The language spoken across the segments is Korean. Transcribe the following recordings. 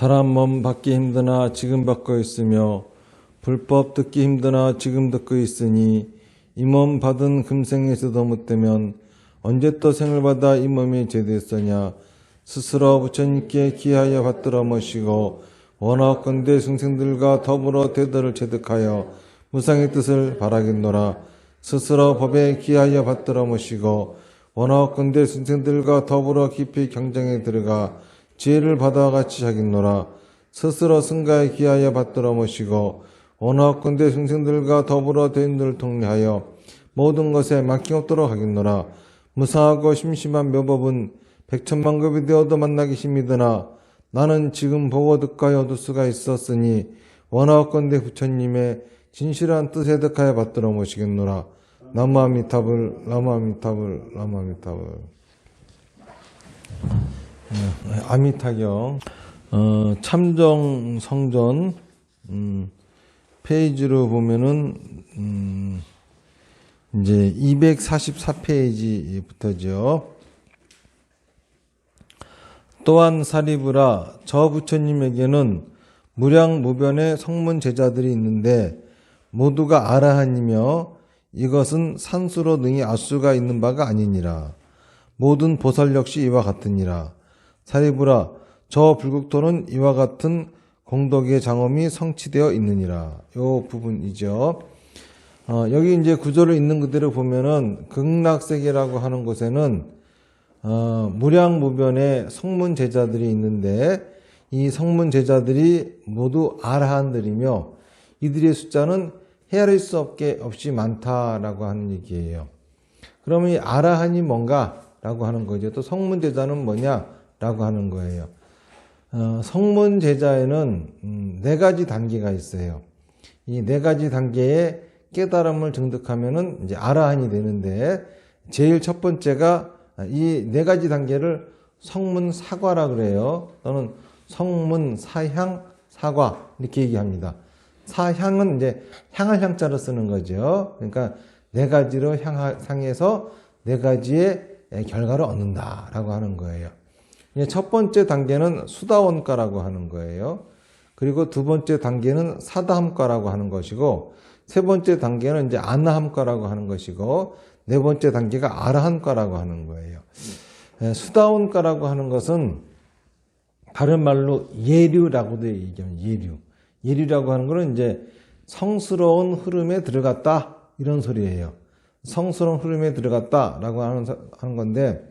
사람 몸 받기 힘드나 지금 받고 있으며 불법 듣기 힘드나 지금 듣고 있으니 이 몸 받은 금생에서도 못되면 언제 또 생을 받아 이 몸이 제대했으냐. 스스로 부처님께 기하여 받들어 모시고 원하건대 중생들과 더불어 대도를 체득하여 무상의 뜻을 바라겠노라. 스스로 법에 기하여 받들어 모시고 원하건대 중생들과 더불어 깊이 경쟁에 들어가 지혜를 받아 같이 하겠노라. 스스로 승가에 기하여 받들어 모시고 원하건대 중생들과 더불어 대인들을 통례하여 모든 것에 막힘없도록 하겠노라. 무상하고 심심한 묘법은 백천만급이 되어도 만나기 힘이드나 나는 지금 보고 득하여 얻을 수가 있었으니 원하건대 부처님의 진실한 뜻에 득하여 받들어 모시겠노라. 나무아미타불 나무아미타불 나무아미타불. 아미타경 참정성전 페이지로 보면은 이제 244페이지부터죠. 또한 사리부라 저 부처님에게는 무량무변의 성문 제자들이 있는데 모두가 아라한이며 이것은 산수로 능히 알 수가 있는 바가 아니니라. 모든 보살 역시 이와 같으니라. 사리부라 저 불국토는 이와 같은 공덕의 장엄이 성취되어 있느니라. 요 부분이죠. 여기 이제 구조를 있는 그대로 보면은 극락세계라고 하는 곳에는 무량무변의 성문 제자들이 있는데 이 성문 제자들이 모두 아라한들이며 이들의 숫자는 헤아릴 수 없이 많다라고 하는 얘기예요. 그러면 이 아라한이 뭔가라고 하는 거죠. 또 성문 제자는 뭐냐라고 하는 거예요. 성문 제자에는 4가지 단계가 있어요. 이 4가지 단계에 깨달음을 증득하면은 이제 아라한이 되는데 제일 첫 번째가 이 4가지 단계를 성문 사과라 그래요. 또는 성문 사향 사과 이렇게 얘기합니다. 사향은 이제 향할 향자로 쓰는 거죠. 그러니까 4가지로 향해서 4가지의 결과를 얻는다라고 하는 거예요. 첫 번째 단계는 수다원가라고 하는 거예요. 그리고 두 번째 단계는 사다함가라고 하는 것이고, 세 번째 단계는 이제 아나함가라고 하는 것이고, 네 번째 단계가 아라함가라고 하는 거예요. 수다원가라고 하는 것은 다른 말로 예류라고도 얘기합니다. 예류. 예류라고 하는 것은 이제 성스러운 흐름에 들어갔다 이런 소리예요. 성스러운 흐름에 들어갔다라고 하는 건데,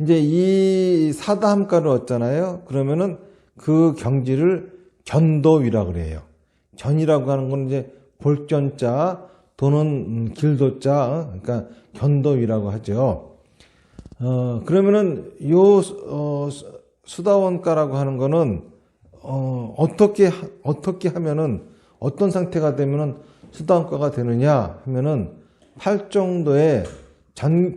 이제 이 사다함가를 얻잖아요. 그러면은 그 경지를 견도위라 그래요. 견이라고 하는 건 이제 볼견자 도는 길도자, 그러니까 견도위라고 하죠. 그러면은 요 수다원가라고 하는 거는 어떻게 하면은 어떤 상태가 되면은 수다원가가 되느냐 하면은 8정도의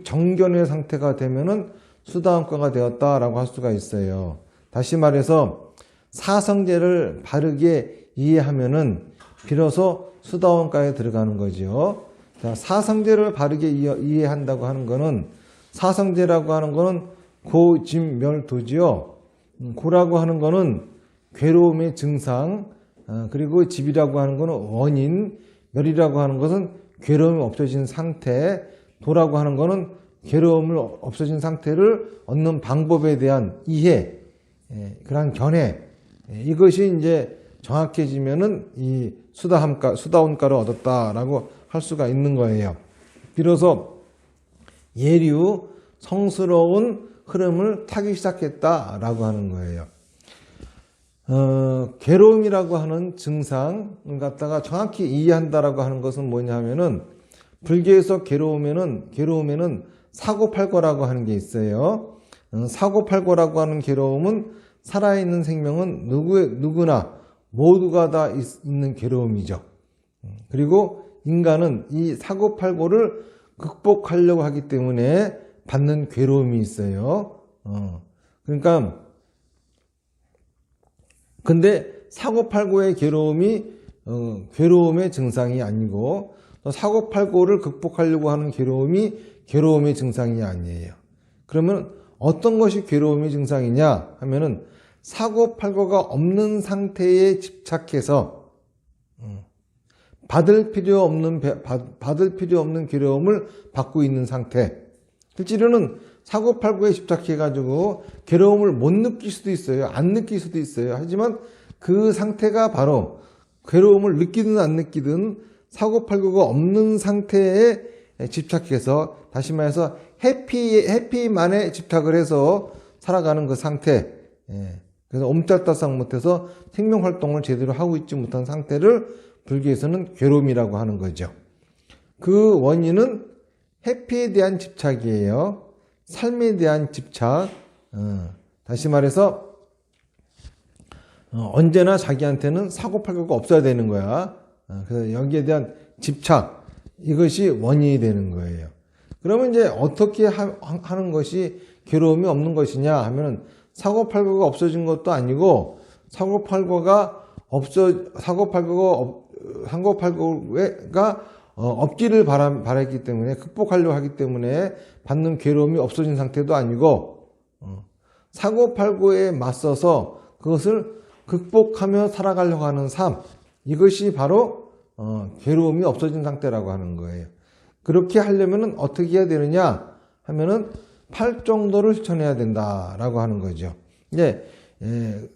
정견의 상태가 되면은 수다원가가 되었다라고 할 수가 있어요. 다시 말해서 사성제를 바르게 이해하면은 비로소 수다원가에 들어가는 거죠. 자, 사성제를 바르게 이해한다고 하는 거는, 사성제라고 하는 거는 고집멸도지요. 고라고 하는 거는 괴로움의 증상, 그리고 집이라고 하는 거는 원인, 멸이라고 하는 것은 괴로움이 없어진 상태, 도라고 하는 거는 괴로움을 없어진 상태를 얻는 방법에 대한 이해, 그런 견해, 이것이 이제 정확해지면은 이 수다원가를 얻었다라고 할 수가 있는 거예요. 비로소 예류, 성스러운 흐름을 타기 시작했다라고 하는 거예요. 괴로움이라고 하는 증상을 갖다가 정확히 이해한다라고 하는 것은 뭐냐 하면은, 불교에서 괴로움에는 사고팔고라고 하는 게 있어요. 사고팔고라고 하는 괴로움은 살아있는 생명은 누구나 모두가 다 있는 괴로움이죠. 그리고 인간은 이 사고팔고를 극복하려고 하기 때문에 받는 괴로움이 있어요. 그러니까 근데 사고팔고의 괴로움이 괴로움의 증상이 아니고, 또 사고팔고를 극복하려고 하는 괴로움이 괴로움의 증상이 아니에요. 그러면 어떤 것이 괴로움의 증상이냐 하면은 사고팔고가 없는 상태에 집착해서 받을 필요 없는 괴로움을 받고 있는 상태. 실제로는 사고팔고에 집착해가지고 괴로움을 못 느낄 수도 있어요. 안 느낄 수도 있어요. 하지만 그 상태가 바로 괴로움을 느끼든 안 느끼든 사고팔고가 없는 상태에 집착해서, 다시 말해서 해피만에 집착을 해서 살아가는 그 상태. 그래서 옴짝달싹 못해서 생명활동을 제대로 하고 있지 못한 상태를 불교에서는 괴로움이라고 하는 거죠. 그 원인은 해피에 대한 집착이에요. 삶에 대한 집착. 다시 말해서 언제나 자기한테는 사고팔고가 없어야 되는 거야. 그래서 여기에 대한 집착, 이것이 원인이 되는 거예요. 그러면 이제 어떻게 하는 것이 괴로움이 없는 것이냐 하면은, 사고팔고가 없어진 것도 아니고 사고팔고가 없기를 바랐기 때문에, 극복하려고 하기 때문에 받는 괴로움이 없어진 상태도 아니고, 사고팔고에 맞서서 그것을 극복하며 살아가려고 하는 삶, 이것이 바로 괴로움이 없어진 상태라고 하는 거예요. 그렇게 하려면 어떻게 해야 되느냐 하면은 팔정도를 실천해야 된다라고 하는 거죠.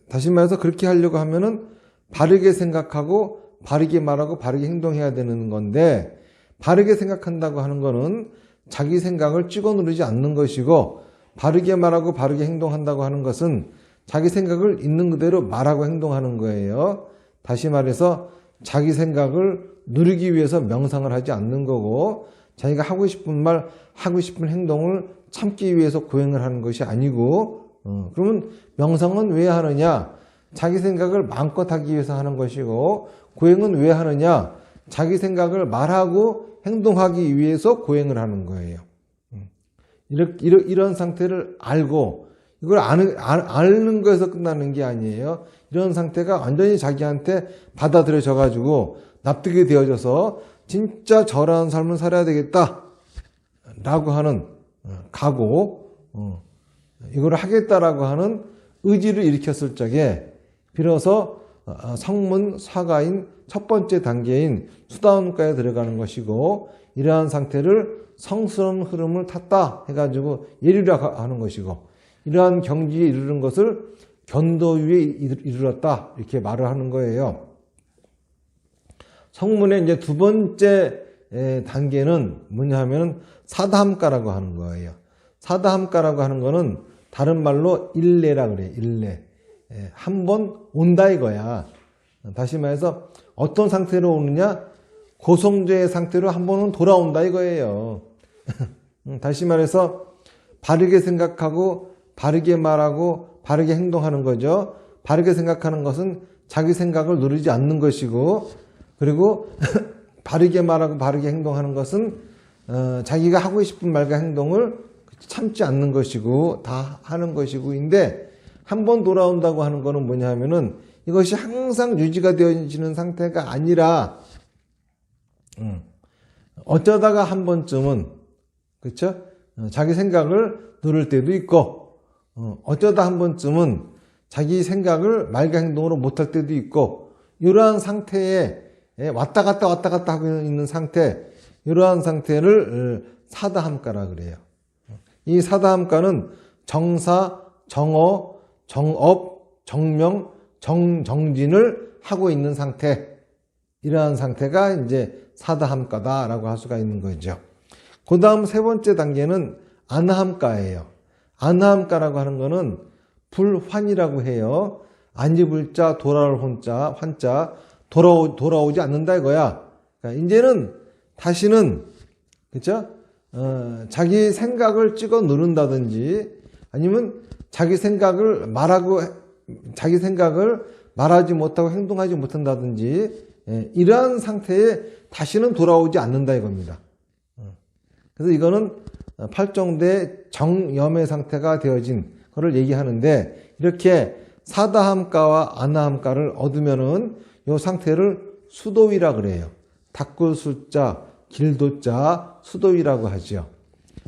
다시 말해서 그렇게 하려고 하면은 바르게 생각하고 바르게 말하고 바르게 행동해야 되는 건데, 바르게 생각한다고 하는 거는 자기 생각을 찍어 누르지 않는 것이고, 바르게 말하고 바르게 행동한다고 하는 것은 자기 생각을 있는 그대로 말하고 행동하는 거예요. 다시 말해서 자기 생각을 누리기 위해서 명상을 하지 않는 거고, 자기가 하고 싶은 말, 하고 싶은 행동을 참기 위해서 고행을 하는 것이 아니고, 그러면 명상은 왜 하느냐? 자기 생각을 마음껏 하기 위해서 하는 것이고, 고행은 왜 하느냐? 자기 생각을 말하고 행동하기 위해서 고행을 하는 거예요. 이런 상태를 알고, 이걸 아는 거에서 끝나는 게 아니에요. 이런 상태가 완전히 자기한테 받아들여져가지고 납득이 되어져서 진짜 저러한 삶을 살아야 되겠다 라고 하는 각오, 이걸 하겠다라고 하는 의지를 일으켰을 적에 비로소 성문 사가인 첫 번째 단계인 수다원가에 들어가는 것이고, 이러한 상태를 성스러운 흐름을 탔다 해가지고 예리라 하는 것이고, 이러한 경지에 이르는 것을 견도위에 이르렀다 이렇게 말을 하는 거예요. 성문의 이제 두 번째 단계는 뭐냐 하면 사다함가라고 하는 거예요. 사다함가라고 하는 거는 다른 말로 일례라 그래요. 일례. 한번 온다 이거야. 다시 말해서 어떤 상태로 오느냐? 고성죄의 상태로 한 번은 돌아온다 이거예요. 다시 말해서 바르게 생각하고 바르게 말하고 바르게 행동하는 거죠. 바르게 생각하는 것은 자기 생각을 누르지 않는 것이고, 그리고 바르게 말하고 바르게 행동하는 것은 자기가 하고 싶은 말과 행동을 참지 않는 것이고 다 하는 것이고인데, 한 번 돌아온다고 하는 거는 뭐냐 하면은 이것이 항상 유지가 되어지는 상태가 아니라 어쩌다가 한 번쯤은, 그렇죠? 자기 생각을 누를 때도 있고, 어쩌다 한 번쯤은 자기 생각을 말과 행동으로 못할 때도 있고, 이러한 상태에 왔다 갔다 하고 있는 상태, 이러한 상태를 사다함가라 그래요. 이 사다함가는 정사, 정어, 정업, 정명, 정진을 하고 있는 상태, 이러한 상태가 이제 사다함가다라고 할 수가 있는 거죠. 그 다음 세 번째 단계는 아나함가예요. 아나함가라고 하는 거는 불환이라고 해요. 안지불자, 돌아올 환자, 돌아오지 않는다 이거야. 그러니까 이제는 다시는, 그렇죠? 자기 생각을 찍어 누른다든지, 아니면 자기 생각을 말하지 못하고 행동하지 못한다든지, 이러한 상태에 다시는 돌아오지 않는다 이겁니다. 그래서 이거는 팔정대 정염의 상태가 되어진 것을 얘기하는데, 이렇게 사다함가와 아나함가를 얻으면은 이 상태를 수도위라 그래요. 닦을 수자, 길도자, 수도위라고 하죠.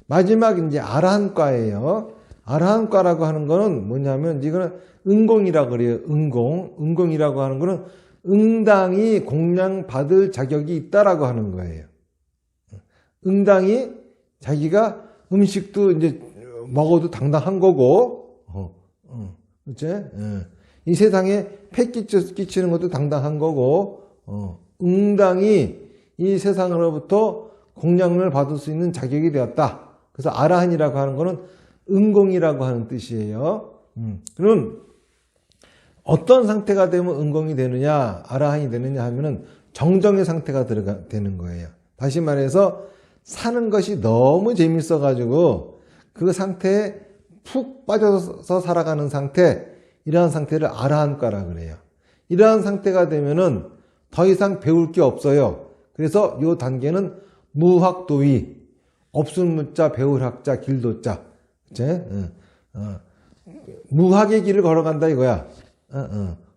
마지막 이제 아라함가예요. 아라한과라고 하는 거는 뭐냐면 이거는 응공이라고 그래요. 응공이라고 하는 거는 응당이 공양받을 자격이 있다라고 하는 거예요. 응당이 자기가 음식도 이제 먹어도 당당한 거고, 그치? 이 세상에 폐 끼치는 것도 당당한 거고, 응당이 이 세상으로부터 공양을 받을 수 있는 자격이 되었다. 그래서 아라한이라고 하는 거는 응공이라고 하는 뜻이에요. 그럼 어떤 상태가 되면 응공이 되느냐, 아라한이 되느냐 하면은 정정의 상태가 되는 거예요. 다시 말해서 사는 것이 너무 재밌어가지고 그 상태에 푹 빠져서 살아가는 상태, 이러한 상태를 아라한과라 그래요. 이러한 상태가 되면은 더 이상 배울 게 없어요. 그래서 이 단계는 무학도위, 없을 무자, 배울 학자, 길도자. 그치? 무학의 길을 걸어간다 이거야.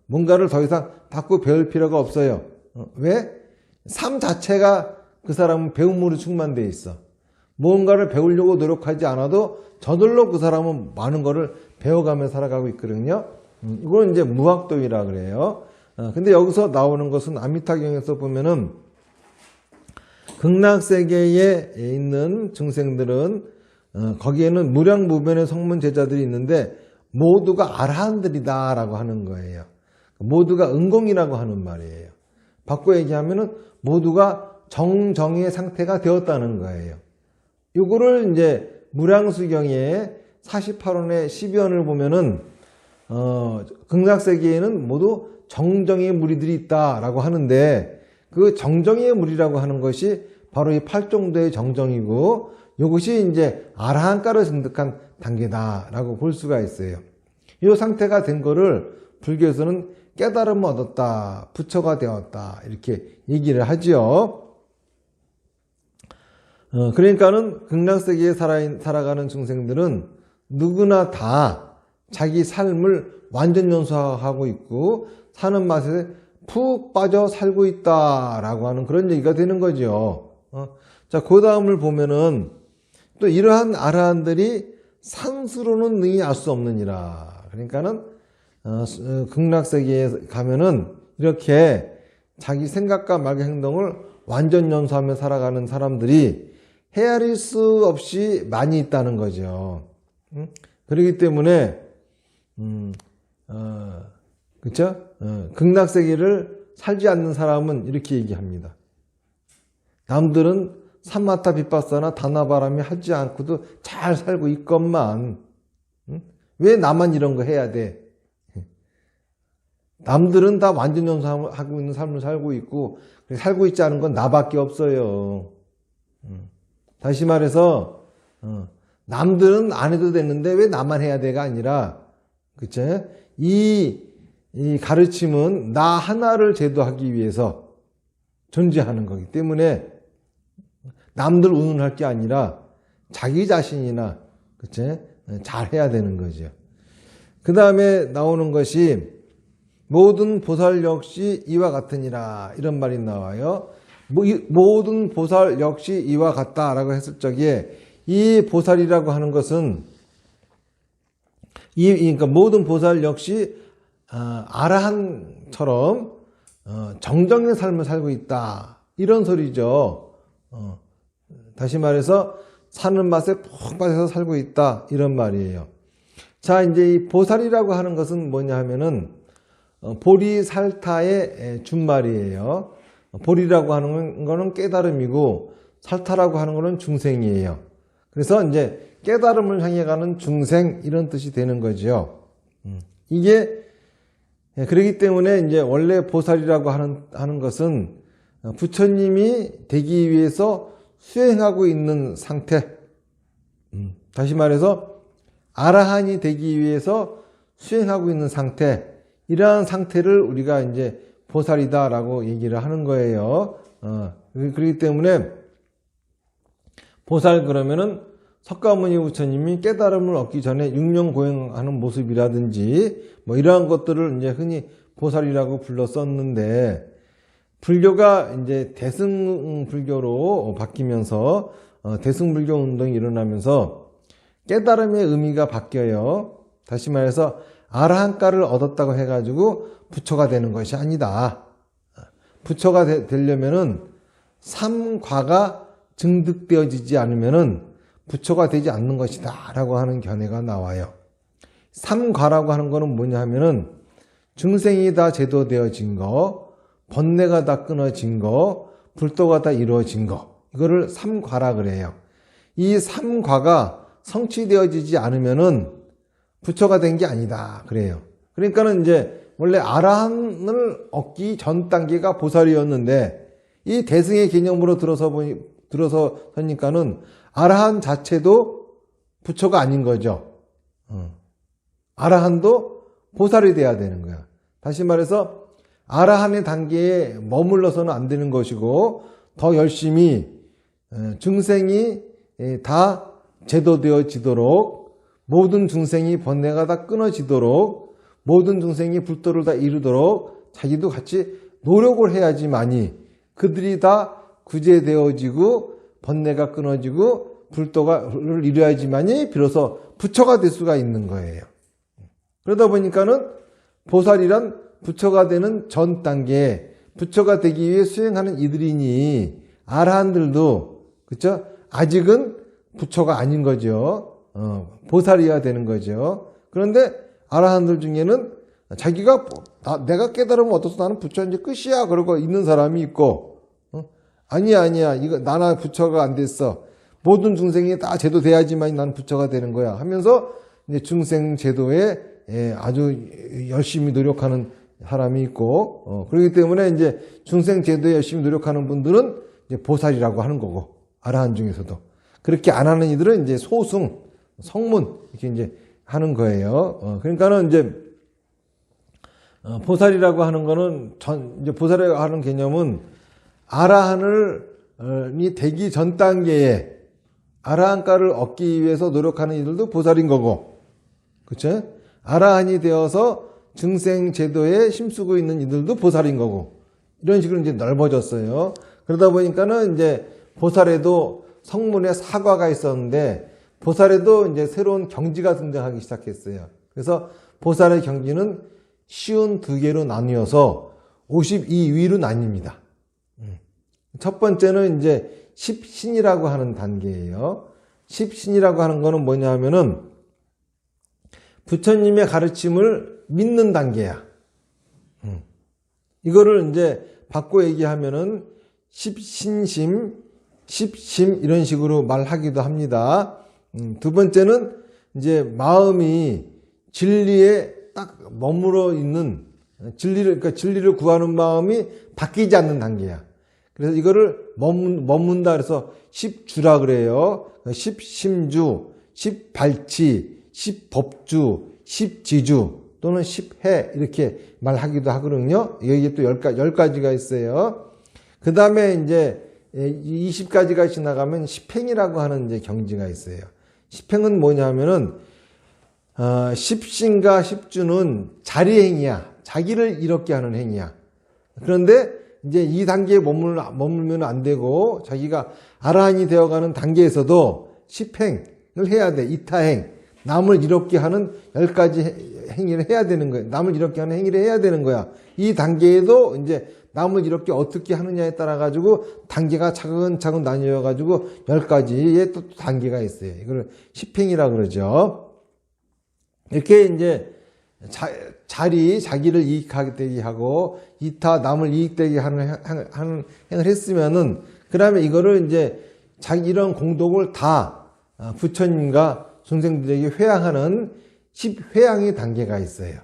뭔가를 더 이상 닦고 배울 필요가 없어요. 왜? 삶 자체가 그 사람은 배움으로 충만되어 있어. 뭔가를 배우려고 노력하지 않아도 저절로 그 사람은 많은 거를 배워가며 살아가고 있거든요. 이건 이제 무학도위라 그래요. 근데 여기서 나오는 것은 아미타경에서 보면은 극락세계에 있는 중생들은 거기에는 무량무변의 성문 제자들이 있는데 모두가 아라한들이다 라고 하는 거예요. 모두가 응공이라고 하는 말이에요. 바꿔 얘기하면은 모두가 정정의 상태가 되었다는 거예요. 이거를 이제 무량수경의 48원의 12원을 보면은 극락세계에는 모두 정정의 무리들이 있다라고 하는데 그 정정의 무리라고 하는 것이 바로 이 8정도의 정정이고 이것이 이제 아라한가를 증득한 단계다라고 볼 수가 있어요. 이 상태가 된 거를 불교에서는 깨달음을 얻었다, 부처가 되었다 이렇게 얘기를 하지요. 그러니까는 극락세계에 살아가는 중생들은 누구나 다 자기 삶을 완전 연수하고 있고 사는 맛에 푹 빠져 살고 있다라고 하는 그런 얘기가 되는 거죠. 자, 그 다음을 보면은 또 이러한 아라한들이 산수로는 능히 알 수 없느니라. 그러니까는 극락세계에 가면은 이렇게 자기 생각과 말과 행동을 완전 연수하며 살아가는 사람들이 헤아릴 수 없이 많이 있다는 거죠. 그렇기 때문에 그렇죠? 극락세계를 살지 않는 사람은 이렇게 얘기합니다. 남들은 삼마타 빗바사나 다나바람이 하지 않고도 잘 살고 있건만 왜 나만 이런 거 해야 돼? 남들은 다 완전 연수하고 있는 삶을 살고 있고 살고 있지 않은 건 나밖에 없어요. 다시 말해서 남들은 안 해도 되는데 왜 나만 해야 돼가 아니라 그쵸? 이 가르침은 나 하나를 제도하기 위해서 존재하는 거기 때문에 남들 운운할 게 아니라 자기 자신이나 그쵸? 잘 해야 되는 거죠. 그 다음에 나오는 것이 모든 보살 역시 이와 같으니라 이런 말이 나와요. 모든 보살 역시 이와 같다라고 했을 적에 이 보살이라고 하는 것은 그러니까 모든 보살 역시 아라한처럼 정정의 삶을 살고 있다 이런 소리죠. 다시 말해서 사는 맛에 푹 빠져서 살고 있다 이런 말이에요. 자, 이제 이 보살이라고 하는 것은 뭐냐 하면은 보리살타의 준말이에요. 보리라고 하는 거는 깨달음이고 살타라고 하는 거는 중생이에요. 그래서 이제 깨달음을 향해 가는 중생 이런 뜻이 되는 거죠. 이게 그렇기 때문에 이제 원래 보살이라고 하는 것은 부처님이 되기 위해서 수행하고 있는 상태. 다시 말해서 아라한이 되기 위해서 수행하고 있는 상태. 이러한 상태를 우리가 이제 보살이다라고 얘기를 하는 거예요. 그렇기 때문에 보살 그러면은 석가모니 부처님이 깨달음을 얻기 전에 육령고행하는 모습이라든지 뭐 이러한 것들을 이제 흔히 보살이라고 불렀었는데 불교가 이제 대승불교로 바뀌면서 대승불교 운동이 일어나면서 깨달음의 의미가 바뀌어요. 다시 말해서 아라한가를 얻었다고 해가지고 부처가 되는 것이 아니다. 부처가 되려면은 삼과가 증득되어지지 않으면은 부처가 되지 않는 것이다 라고 하는 견해가 나와요. 삼과라고 하는 거는 뭐냐 하면은 중생이 다 제도되어진 거, 번뇌가 다 끊어진 거, 불도가 다 이루어진 거, 이거를 삼과라 그래요. 이 삼과가 성취되어지지 않으면은 부처가 된 게 아니다 그래요. 그러니까는 이제 원래 아라한을 얻기 전 단계가 보살이었는데 이 대승의 개념으로 들어서니까는 아라한 자체도 부처가 아닌 거죠. 아라한도 보살이 돼야 되는 거야. 다시 말해서 아라한의 단계에 머물러서는 안 되는 것이고 더 열심히 중생이 다 제도되어지도록 모든 중생이 번뇌가 다 끊어지도록 모든 중생이 불도를 다 이루도록 자기도 같이 노력을 해야지만이 그들이 다 구제되어지고 번뇌가 끊어지고 불도를 이루어야지만이 비로소 부처가 될 수가 있는 거예요. 그러다 보니까는 보살이란 부처가 되는 전 단계에 부처가 되기 위해 수행하는 이들이니 아라한들도 그렇죠? 아직은 부처가 아닌 거죠. 보살이어야 되는 거죠. 그런데 아라한들 중에는 자기가 내가 깨달으면 어떠서 나는 부처 이제 끝이야 그러고 있는 사람이 있고 아니야 이거 나나 부처가 안 됐어. 모든 중생이 다 제도돼야지만 나는 부처가 되는 거야 하면서 이제 중생 제도에 아주 열심히 노력하는 사람이 있고 그렇기 때문에 이제 중생 제도에 열심히 노력하는 분들은 이제 보살이라고 하는 거고 아라한 중에서도 그렇게 안 하는 이들은 이제 소승 성문 이렇게 이제 하는 거예요. 그러니까는 이제 보살이라고 하는 거는 이제 보살이라고 하는 개념은 아라한이 되기 전 단계에 아라한가를 얻기 위해서 노력하는 이들도 보살인 거고, 그렇죠? 아라한이 되어서 증생 제도에 힘쓰고 있는 이들도 보살인 거고, 이런 식으로 이제 넓어졌어요. 그러다 보니까는 이제 보살에도 성문에 사과가 있었는데 보살에도 이제 새로운 경지가 등장하기 시작했어요. 그래서 보살의 경지는 쉬운 두 개로 나뉘어서 52위로 나뉩니다. 첫 번째는 이제 십신이라고 하는 단계예요. 십신이라고 하는 거는 뭐냐 하면은 부처님의 가르침을 믿는 단계야. 이거를 이제 바꿔 얘기하면은 십신심, 십심 이런 식으로 말하기도 합니다. 두 번째는 이제 마음이 진리에 딱 머물러 있는 그러니까 진리를 구하는 마음이 바뀌지 않는 단계야. 그래서 이거를 머문다 그래서 십주라 그래요. 십심주, 십발치, 십법주, 십지주 또는 십해 이렇게 말하기도 하거든요. 여기에 또 10가지가 있어요. 그 다음에 이제 20가지가 지나가면 십행이라고 하는 이제 경지가 있어요. 십행은 뭐냐면은 십신과 십주는 자리행이야. 자기를 이롭게 하는 행위야. 그런데 이제 이 단계에 머물면 안 되고 자기가 아라한이 되어가는 단계에서도 십행을 해야 돼. 이타행. 남을 이롭게 하는 10가지 행위를 해야 되는 거야. 남을 이롭게 하는 행위를 해야 되는 거야. 이 단계에도 이제 남을 이롭게 어떻게 하느냐에 따라 가지고 단계가 차근차근 나뉘어 가지고 10가지의 또 단계가 있어요. 이걸 십행이라고 그러죠. 이렇게 이제 자기를 이익하게 하고 이타 남을 이익되게 하는 행을 했으면은 그다음에 이거를 이제 자기 이런 공덕을 다 부처님과 중생들에게 회양하는 십회양의 단계가 있어요.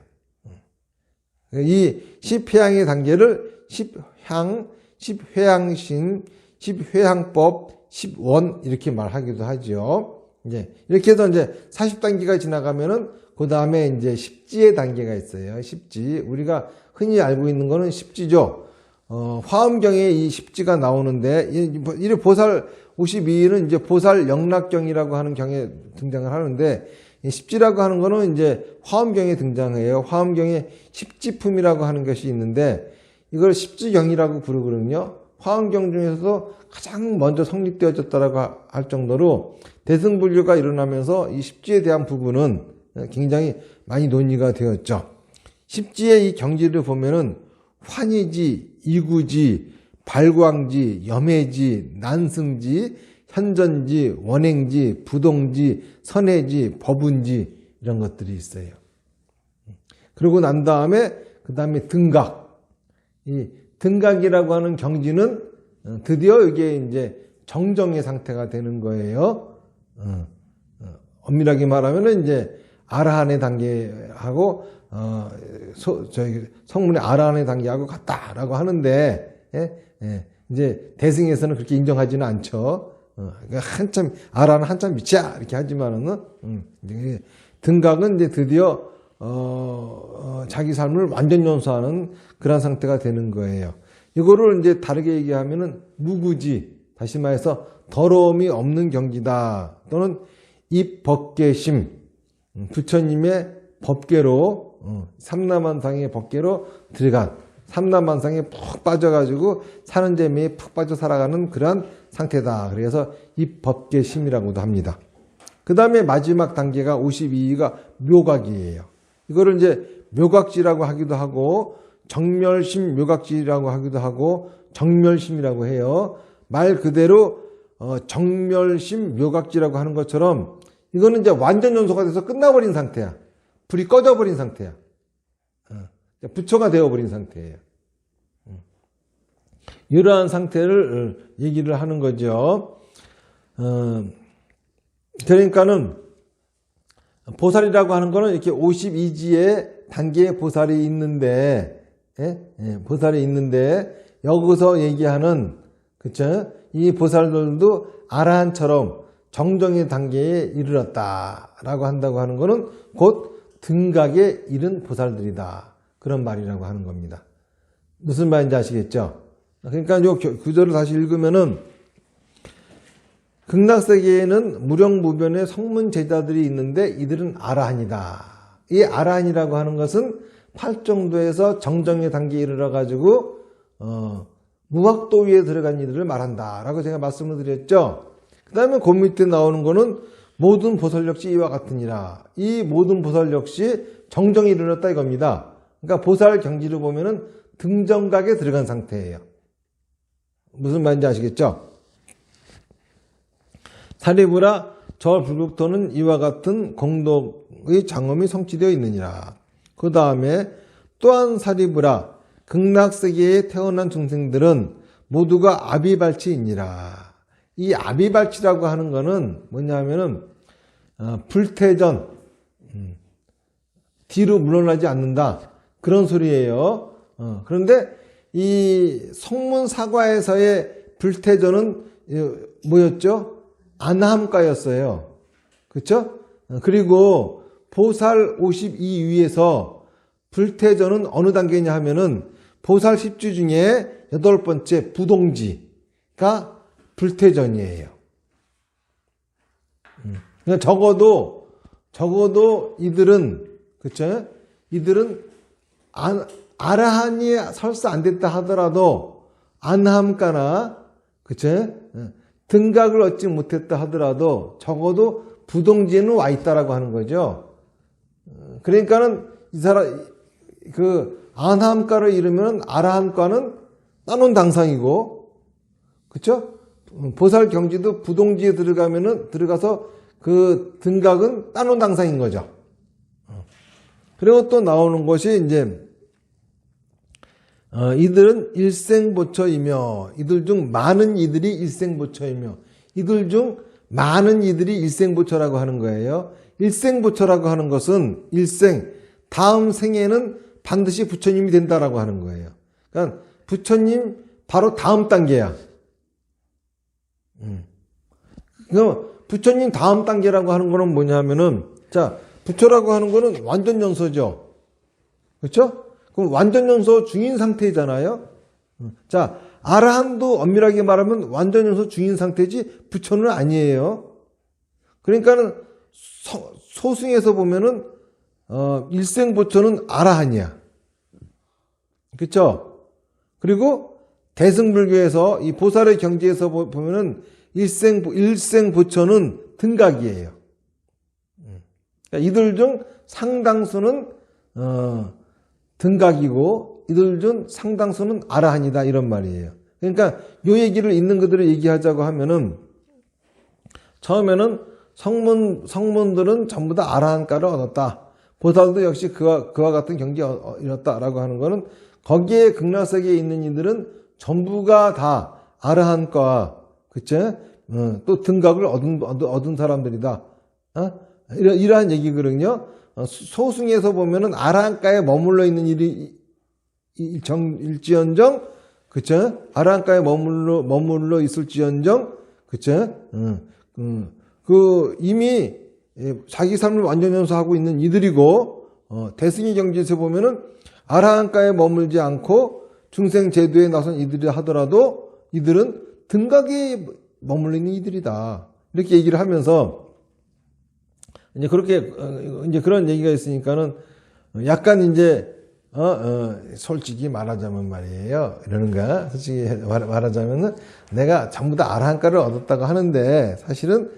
이 십회양의 단계를 십향, 십회양신, 십회양법, 십원 이렇게 말하기도 하죠. 이제 이렇게 해서 이제 40단계가 지나가면은 그 다음에 이제 십지의 단계가 있어요. 십지. 우리가 흔히 알고 있는 거는 십지죠. 화엄경에 이 십지가 나오는데, 이 보살 52일은 이제 보살 영락경이라고 하는 경에 등장을 하는데, 이 십지라고 하는 거는 이제 화엄경에 등장해요. 화엄경에 십지품이라고 하는 것이 있는데, 이걸 십지경이라고 부르거든요. 화엄경 중에서도 가장 먼저 성립되어졌다라고 할 정도로 대승불교가 일어나면서 이 십지에 대한 부분은 굉장히 많이 논의가 되었죠. 십지의 이 경지를 보면은 환희지, 이구지, 발광지, 염해지, 난승지, 현전지, 원행지, 부동지, 선해지, 법운지 이런 것들이 있어요. 그러고 난 다음에 그 다음에 등각. 이 등각이라고 하는 경지는 드디어 이게 이제 정정의 상태가 되는 거예요. 엄밀하게 말하면은 이제 아라한의 단계하고 성문의 아라한의 단계하고 같다라고 하는데 이제 대승에서는 그렇게 인정하지는 않죠. 그러니까 한참 아라는 한참 밑이야 이렇게 하지만은 등각은 이제 드디어 자기 삶을 완전 연수하는 그런 상태가 되는 거예요. 이거를 이제 다르게 얘기하면은 무구지, 다시 말해서 더러움이 없는 경지다. 또는 입법계심, 부처님의 법계로 삼라만상의 법계로 들어간 삼라만상에 푹 빠져가지고 사는 재미에 푹 빠져 살아가는 그러한 상태다. 그래서 입법계심이라고도 합니다. 그 다음에 마지막 단계가 52위가 묘각이에요. 이거를 이제 묘각지라고 하기도 하고 정멸심 묘각지라고 하기도 하고 정멸심이라고 해요. 말 그대로 정멸심 묘각지라고 하는 것처럼 이거는 이제 완전 연소가 돼서 끝나버린 상태야. 불이 꺼져버린 상태야. 부처가 되어버린 상태예요. 이러한 상태를 얘기를 하는 거죠. 그러니까는 보살이라고 하는 거는 이렇게 52지의 단계의 보살이 있는데, 보살이 있는데, 여기서 얘기하는, 그쵸? 이 보살들도 아라한처럼 정정의 단계에 이르렀다라고 한다고 하는 거는 곧 등각에 이른 보살들이다. 그런 말이라고 하는 겁니다. 무슨 말인지 아시겠죠? 그러니까 이 구절을 다시 읽으면은, 극락세계에는 무령무변의 성문 제자들이 있는데 이들은 아라한이다. 이 아라한이라고 하는 것은 팔정도에서 정정의 단계에 이르러가지고 무학도 위에 들어간 이들을 말한다라고 제가 말씀을 드렸죠. 그 다음에 그 밑에 나오는 거는 모든 보살 역시 이와 같으니라. 이 모든 보살 역시 정정에 이르렀다 이겁니다. 그러니까 보살 경지를 보면은 등정각에 들어간 상태예요. 무슨 말인지 아시겠죠? 사리부라 저 불국토는 이와 같은 공덕의 장엄이 성취되어 있느니라. 그 다음에 또한 사리부라 극락세계에 태어난 중생들은 모두가 아비발치이니라. 이 아비발치라고 하는 거는 뭐냐면은 불태전, 뒤로 물러나지 않는다. 그런 소리예요. 그런데 이 성문사과에서의 불태전은 뭐였죠? 안함가였어요. 그렇죠? 그리고 보살 52위에서 불태전은 어느 단계냐 하면은 보살 10주 중에 8번째 부동지가 불태전이에요. 그러니까 적어도 이들은, 그렇죠? 이들은 아라한이 설사 안 됐다 하더라도 안함가나, 그렇죠? 등각을 얻지 못했다 하더라도 적어도 부동지에는 와 있다라고 하는 거죠. 그러니까는 이 사람 그 안함가를 이루면 아라함가는 따놓은 당상이고, 그렇죠? 보살 경지도 부동지에 들어가서 그 등각은 따놓은 당상인 거죠. 그리고 또 나오는 것이 이제 이들은 일생보처이며 이들 중 많은 이들이 일생보처이며 이들 중 많은 이들이 일생보처라고 하는 거예요. 일생보처라고 하는 것은 일생, 다음 생에는 반드시 부처님이 된다라고 하는 거예요. 그러니까 부처님 바로 다음 단계야. 그럼 부처님 다음 단계라고 하는 거는 뭐냐면은, 자, 부처라고 하는 거는 완전 연소죠. 그렇죠? 그럼 완전 연소 중인 상태잖아요. 자, 아라한도 엄밀하게 말하면 완전 연소 중인 상태지 부처는 아니에요. 그러니까는 소승에서 보면은 일생부처는 아라한이야. 그렇죠? 그리고 대승불교에서 이 보살의 경지에서 보면은 일생보처는 등각이에요. 그러니까 이들 중 상당수는 등각이고 이들 중 상당수는 아라한이다 이런 말이에요. 그러니까 요 얘기를 있는 그대로 얘기하자고 하면은 처음에는 성문들은 전부 다 아라한가를 얻었다. 보살도 역시 그와 같은 경지에 이뤘다라고 하는 거는 거기에 극락세계에 있는 이들은 전부가 다 아라한과 그쵸? 또 등각을 얻은 사람들이다. 이러한 얘기거든요. 소승에서 보면은 아라한가에 머물러 있는 일지언정, 그쵸? 아라한가에 머물러 있을지언정, 그쵸? 이미 자기 삶을 완전 연수하고 있는 이들이고, 대승의 경지에서 보면은 아라한가에 머물지 않고 중생 제도에 나선 이들이 하더라도 이들은 등각에 머물러 있는 이들이다. 이렇게 얘기를 하면서 이제 그렇게 이제 그런 얘기가 있으니까는 약간 이제 솔직히 말하자면 말이에요. 이러는가? 솔직히 말하자면은 내가 전부 다 아라한가를 얻었다고 하는데 사실은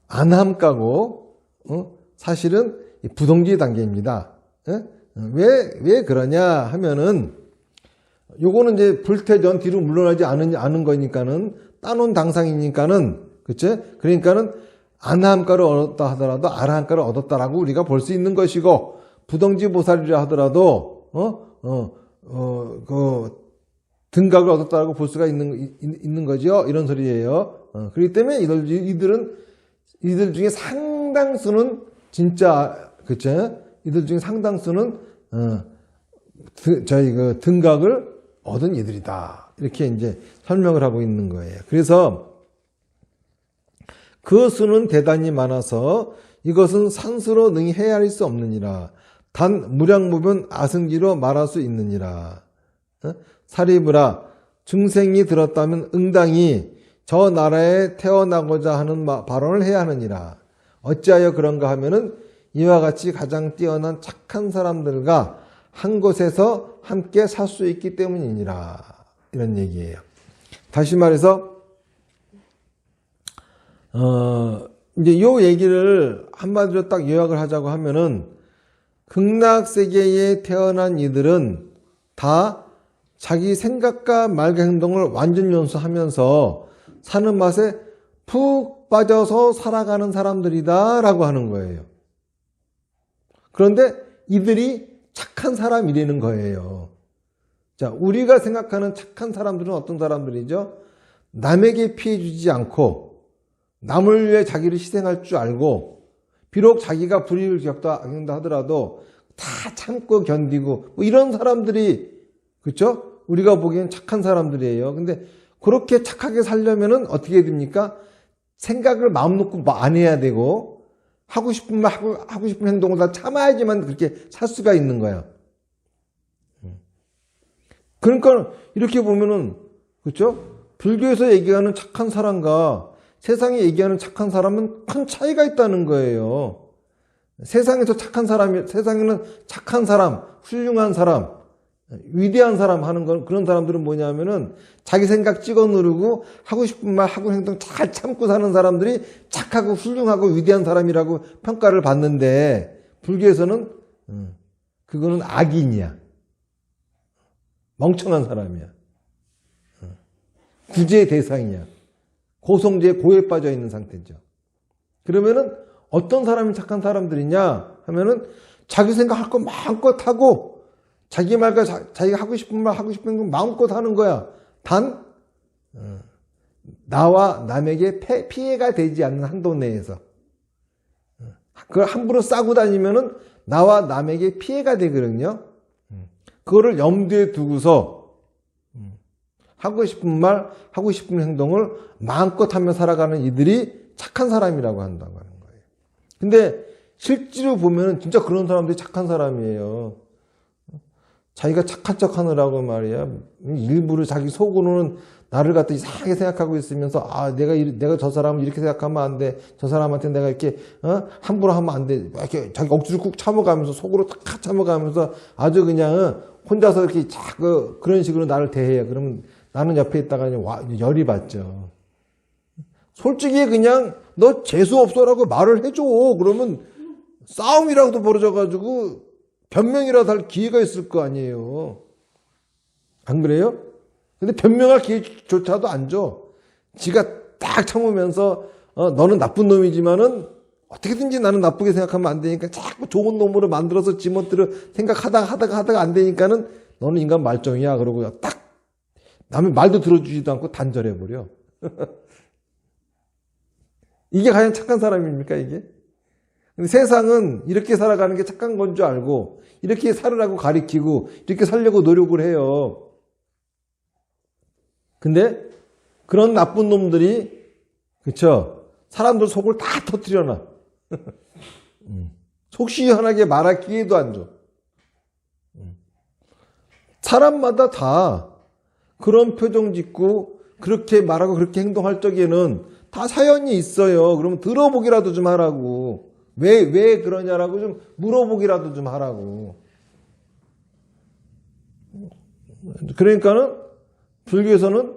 안함가고 사실은 부동지 단계입니다. 왜 그러냐 하면은 요거는 이제 불퇴전 뒤로 물러나지 않은 거니까는 따놓은 당상이니까는 그치? 그러니까는 안함가를 얻었다 하더라도 아라한가를 얻었다라고 우리가 볼 수 있는 것이고 부동지 보살이라 하더라도 등각을 얻었다라고 볼 수가 있는 거죠. 이런 소리예요. 그렇기 때문에 이들 중에 상당수는 진짜 그쵸? 이들 중에 상당수는 등각을 얻은 이들이다. 이렇게 이제 설명을 하고 있는 거예요. 그래서 그 수는 대단히 많아서 이것은 산수로 능히 헤아릴 수 없느니라. 단 무량무변 아승지로 말할 수 있느니라. 사리부라 중생이 들었다면 응당히 저 나라에 태어나고자 하는 발언을 해야 하느니라. 어찌하여 그런가 하면은 이와 같이 가장 뛰어난 착한 사람들과 한 곳에서 함께 살 수 있기 때문이니라. 이런 얘기예요. 다시 말해서 이제 요 얘기를 한마디로 딱 요약을 하자고 하면은 극락세계에 태어난 이들은 다 자기 생각과 말과 행동을 완전 연수하면서 사는 맛에 푹 빠져서 살아가는 사람들이다 라고 하는 거예요. 그런데 이들이 착한 사람이라는 거예요. 자, 우리가 생각하는 착한 사람들은 어떤 사람들이죠? 남에게 피해 주지 않고 남을 위해 자기를 희생할 줄 알고 비록 자기가 불의를 겪다 하더라도 다 참고 견디고 뭐 이런 사람들이 그렇죠? 우리가 보기엔 착한 사람들이에요. 근데 그렇게 착하게 살려면은 어떻게 됩니까? 생각을 마음 놓고 안 해야 되고 하고 싶은 말 하고 싶은 행동을 다 참아야지만 그렇게 살 수가 있는 거야. 그러니까 이렇게 보면은 그렇죠? 불교에서 얘기하는 착한 사람과 세상에 얘기하는 착한 사람은 큰 차이가 있다는 거예요. 세상에는 착한 사람, 훌륭한 사람, 위대한 사람 하는 건 그런 사람들은 뭐냐면은 자기 생각 찍어 누르고 하고 싶은 말 하고 행동 잘 참고 사는 사람들이 착하고 훌륭하고 위대한 사람이라고 평가를 받는데 불교에서는 그거는 악인이야. 멍청한 사람이야. 구제의 대상이야. 고성제에 고에 빠져 있는 상태죠. 그러면은 어떤 사람이 착한 사람들이냐 하면은 자기 생각할 거 마음껏 하고 자기 말과 자기가 하고 싶은 말 하고 싶은 거 마음껏 하는 거야. 단 나와 남에게 피해가 되지 않는 한도 내에서 그걸 함부로 싸고 다니면은 나와 남에게 피해가 되거든요. 그거를 염두에 두고서 하고 싶은 말, 하고 싶은 행동을 마음껏 하며 살아가는 이들이 착한 사람이라고 한다고 하는 거예요. 근데 실제로 보면 진짜 그런 사람들이 착한 사람이에요. 자기가 착한 척 하느라고 말이야. 일부러 자기 속으로는 나를 갖다 이상하게 생각하고 있으면서, 내가 저 사람을 이렇게 생각하면 안 돼. 저 사람한테 내가 이렇게, 함부로 하면 안 돼. 이렇게 자기 억지로 꾹 참아가면서, 속으로 탁 참아가면서 아주 그냥 혼자서 이렇게 자꾸 그런 식으로 나를 대해요. 그러면 나는 옆에 있다가 열이 받죠. 솔직히 그냥 너 재수없어라고 말을 해줘. 그러면 싸움이라도 벌어져가지고 변명이라도 할 기회가 있을 거 아니에요. 안 그래요? 근데 변명할 기회조차도 안 줘. 지가 딱 참으면서 너는 나쁜 놈이지만은 어떻게든지 나는 나쁘게 생각하면 안 되니까 자꾸 좋은 놈으로 만들어서 지멋대로 생각하다가 안 되니까는 너는 인간 말종이야. 그러고 딱 남의 말도 들어주지도 않고 단절해버려. 이게 과연 착한 사람입니까, 이게? 근데 세상은 이렇게 살아가는 게 착한 건 줄 알고 이렇게 살으라고 가리키고 이렇게 살려고 노력을 해요. 근데 그런 나쁜 놈들이 그쵸? 사람들 속을 다 터뜨려놔. 속 시원하게 말할 기회도 안 줘. 사람마다 다 그런 표정 짓고 그렇게 말하고 그렇게 행동할 적에는 다 사연이 있어요. 그러면 들어보기라도 좀 하라고. 왜 그러냐라고 좀 물어보기라도 좀 하라고. 그러니까는 불교에서는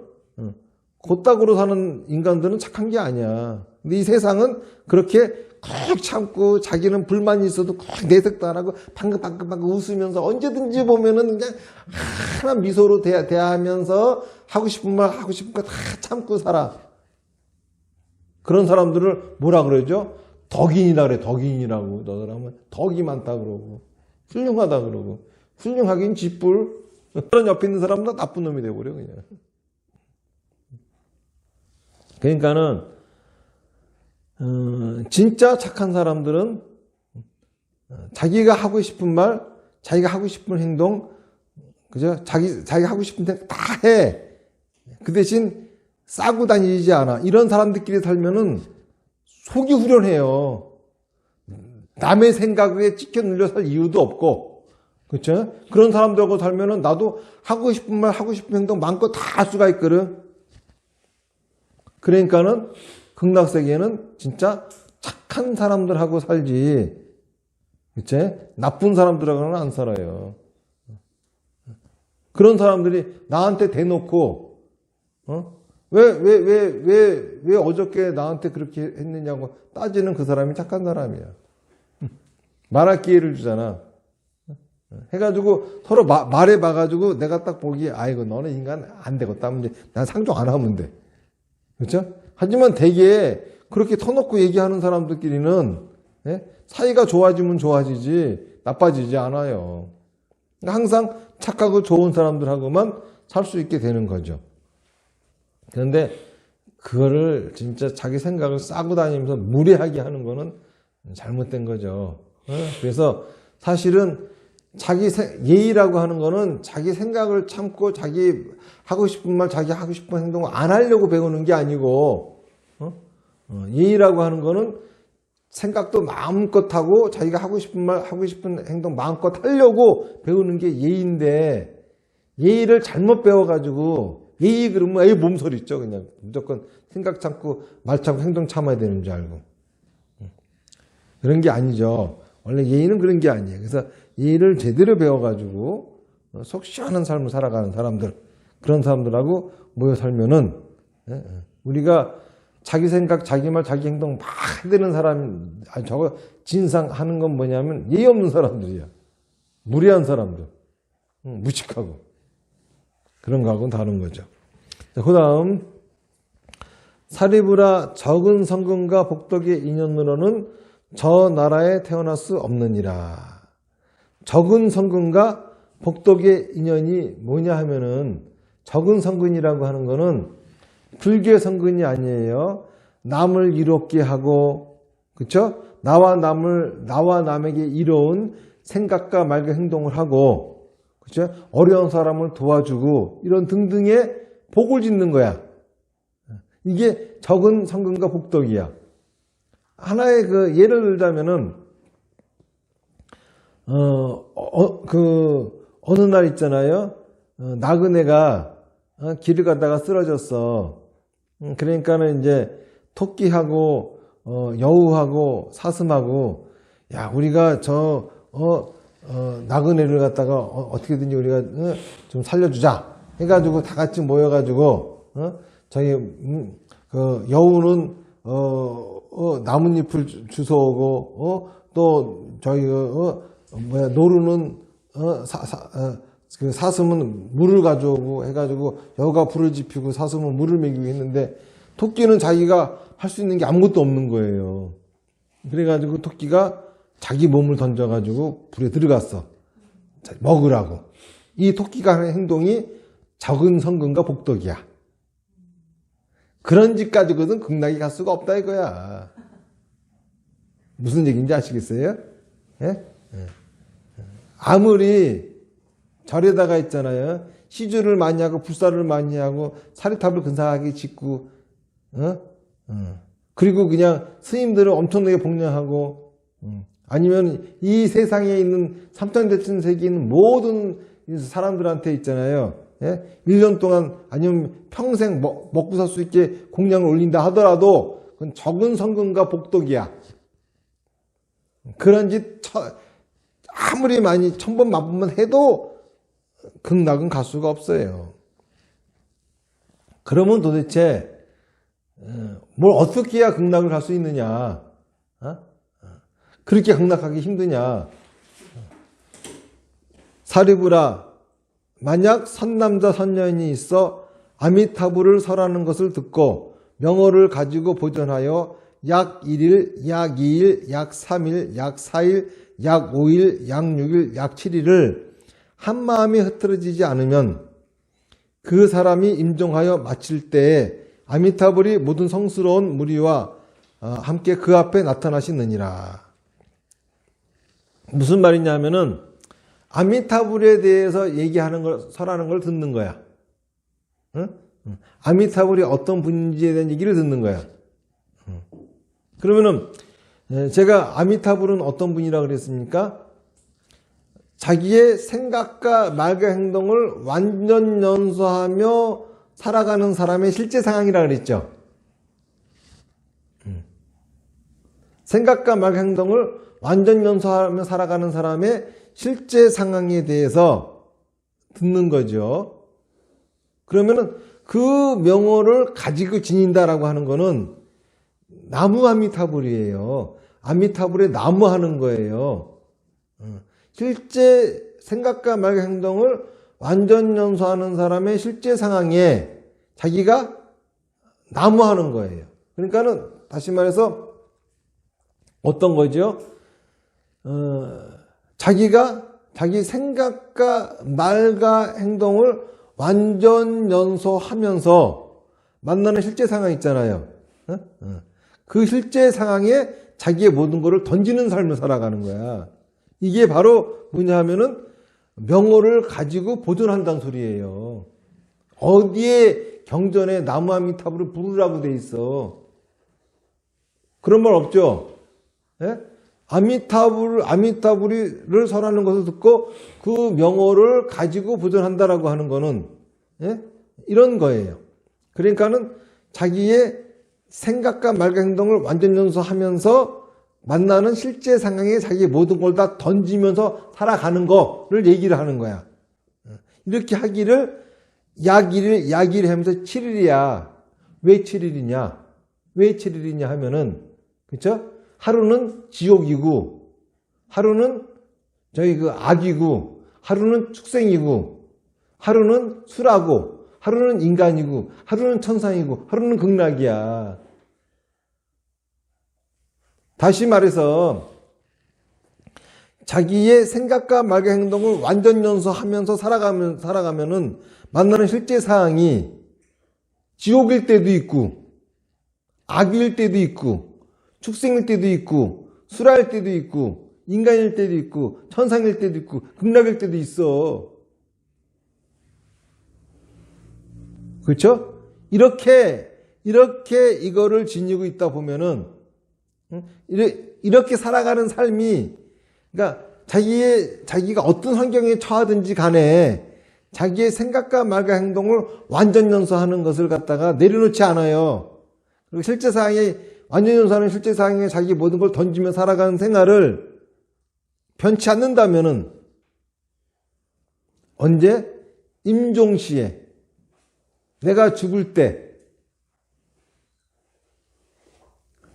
곧닥으로 사는 인간들은 착한 게 아니야. 근데 이 세상은 그렇게 꼭 참고 자기는 불만이 있어도 꼭 내색도 안 하고 방긋방긋 웃으면서 언제든지 보면은 그냥 하나 미소로 대하면서 하고 싶은 말 하고 싶은 거 다 참고 살아. 그런 사람들을 뭐라 그러죠? 덕인이라 그래. 덕인이라고. 너 사람은 덕이 많다 그러고 훌륭하다 그러고 훌륭하긴 쥐뿔. 그런 옆에 있는 사람은 다 나쁜 놈이 돼버려 그냥. 그러니까는 진짜 착한 사람들은 자기가 하고 싶은 말, 자기가 하고 싶은 행동, 그죠? 자기가 하고 싶은 데 다 해. 그 대신 싸고 다니지 않아. 이런 사람들끼리 살면은 속이 후련해요. 남의 생각에 찍혀 눌려 살 이유도 없고, 그렇죠? 그런 사람들하고 살면은 나도 하고 싶은 말, 하고 싶은 행동 마음껏 다 할 수가 있거든. 그러니까는 극락세계는 진짜 착한 사람들하고 살지, 그치? 나쁜 사람들하고는 안 살아요. 그런 사람들이 나한테 대놓고, 왜 어저께 나한테 그렇게 했느냐고 따지는 그 사람이 착한 사람이야. 말할 기회를 주잖아. 해가지고 서로 말해봐가지고 내가 딱 보기에 아이고 너는 인간 안 되겠다. 난 상종 안 하면 돼. 그렇죠? 하지만 대개 그렇게 터놓고 얘기하는 사람들끼리는 사이가 좋아지면 좋아지지 나빠지지 않아요. 항상 착하고 좋은 사람들하고만 살 수 있게 되는 거죠. 그런데 그거를 진짜 자기 생각을 싸고 다니면서 무례하게 하는 거는 잘못된 거죠. 그래서 사실은 자기 예의라고 하는 거는 자기 생각을 참고 자기 하고 싶은 말, 자기 하고 싶은 행동을 안 하려고 배우는 게 아니고, 예의라고 하는 거는 생각도 마음껏 하고 자기가 하고 싶은 말, 하고 싶은 행동 마음껏 하려고 배우는 게 예의인데, 예의를 잘못 배워가지고 예의 그러면 에이 몸소리 있죠. 그냥 무조건 생각 참고 말 참고 행동 참아야 되는 줄 알고. 그런 게 아니죠. 원래 예의는 그런 게 아니에요. 그래서 예의를 제대로 배워가지고 속 시원한 삶을 살아가는 사람들, 그런 사람들하고 모여 살면은 우리가 자기 생각, 자기 말, 자기 행동 막 해대는 사람, 저거 진상하는 건 뭐냐면 예의 없는 사람들이야. 무례한 사람들, 무식하고 그런 거하고는 다른 거죠. 그 다음 사리부라 적은 성근과 복덕의 인연으로는 저 나라에 태어날 수 없느니라. 적은 성근과 복덕의 인연이 뭐냐 하면은 적은 성근이라고 하는 거는 불교의 성근이 아니에요. 남을 이롭게 하고, 그쵸? 나와 남에게 이로운 생각과 말과 행동을 하고, 그쵸? 어려운 사람을 도와주고, 이런 등등의 복을 짓는 거야. 이게 적은 성근과 복덕이야. 하나의 그 예를 들자면은, 어느 날 있잖아요. 나그네가 길을 가다가 쓰러졌어. 그러니까는 이제 토끼하고 여우하고 사슴하고 야 우리가 나그네를 갖다가 어떻게든지 우리가 좀 살려주자 해가지고 다 같이 모여가지고 저희 그 여우는 나뭇잎을 주워오고 또 저희 노루는 그 사슴은 물을 가져오고 해가지고 여우가 불을 지피고 사슴은 물을 먹이고 했는데 토끼는 자기가 할 수 있는 게 아무것도 없는 거예요. 그래가지고 토끼가 자기 몸을 던져가지고 불에 들어갔어. 먹으라고. 이 토끼가 하는 행동이 적은 성근과 복덕이야. 그런 짓 가지고는 극락에 갈 수가 없다 이거야. 무슨 얘기인지 아시겠어요? 예? 아무리 절에다가 있잖아요. 시주를 많이 하고 불사를 많이 하고 사리탑을 근사하게 짓고 그리고 그냥 스님들을 엄청나게 복양하고 아니면 이 세상에 있는 삼천대천 세계에 있는 모든 사람들한테 있잖아요. 예? 1년 동안 아니면 평생 먹고 살 수 있게 공양을 올린다 하더라도 그건 적은 성근과 복덕이야. 그런 짓 아무리 많이 천번 만번 해도 극락은 갈 수가 없어요. 그러면 도대체 뭘 어떻게 해야 극락을 갈 수 있느냐? 그렇게 극락하기 힘드냐? 사리부라, 만약 선남자 선녀인이 있어 아미타불을 설하는 것을 듣고 명호를 가지고 보존하여 약 1일, 약 2일, 약 3일, 약 4일, 약 5일, 약 6일, 약 7일을 한마음이 흐트러지지 않으면 그 사람이 임종하여 마칠 때에 아미타불이 모든 성스러운 무리와 함께 그 앞에 나타나시느니라. 무슨 말이냐면은 아미타불에 대해서 얘기하는 걸, 설하는 걸 듣는 거야. 응? 아미타불이 어떤 분인지에 대한 얘기를 듣는 거야. 그러면은 제가 아미타불은 어떤 분이라 그랬습니까? 자기의 생각과 말과 행동을 완전 연소하며 살아가는 사람의 실제 상황이라 그랬죠. 생각과 말과 행동을 완전 연소하며 살아가는 사람의 실제 상황에 대해서 듣는 거죠. 그러면은 그 명호를 가지고 지닌다라고 하는 거는 나무 아미타불이에요. 아미타불에 나무하는 거예요. 실제 생각과 말과 행동을 완전 연소하는 사람의 실제 상황에 자기가 나무하는 거예요. 그러니까는 다시 말해서 어떤 거죠? 자기가 자기 생각과 말과 행동을 완전 연소하면서 만나는 실제 상황 있잖아요. 그 실제 상황에 자기의 모든 것을 던지는 삶을 살아가는 거야. 이게 바로 뭐냐 하면은 명호를 가지고 보존한다는 소리예요. 어디에 경전에 나무 아미타불을 부르라고 돼 있어. 그런 말 없죠? 예? 아미타불을 설하는 것을 듣고 그 명호를 가지고 보존한다라고 하는 거는 이런 거예요. 그러니까는 자기의 생각과 말과 행동을 완전 연소하면서 만나는 실제 상황에 자기의 모든 걸 다 던지면서 살아가는 거를 얘기를 하는 거야. 이렇게 하기를 약 1일, 약 2일 하면서 7일이야. 왜 7일이냐? 왜 7일이냐 하면은, 그쵸? 하루는 지옥이고, 하루는 저희 그 악이고, 하루는 축생이고, 하루는 술하고, 하루는 인간이고, 하루는 천상이고, 하루는 극락이야. 다시 말해서 자기의 생각과 말과 행동을 완전 연소하면서 살아가면은 만나는 실제 상황이 지옥일 때도 있고, 악일 때도 있고, 축생일 때도 있고, 술할 때도 있고, 인간일 때도 있고, 천상일 때도 있고, 극락일 때도 있어. 그렇죠? 이렇게 이거를 지니고 있다 보면은 이렇게 살아가는 삶이, 그러니까 자기가 어떤 환경에 처하든지 간에 자기의 생각과 말과 행동을 완전 연소하는 것을 갖다가 내려놓지 않아요. 그리고 실제 상황에 완전 연소하는 실제 상황에 자기 모든 걸 던지며 살아가는 생활을 변치 않는다면은 언제? 임종시에 내가 죽을 때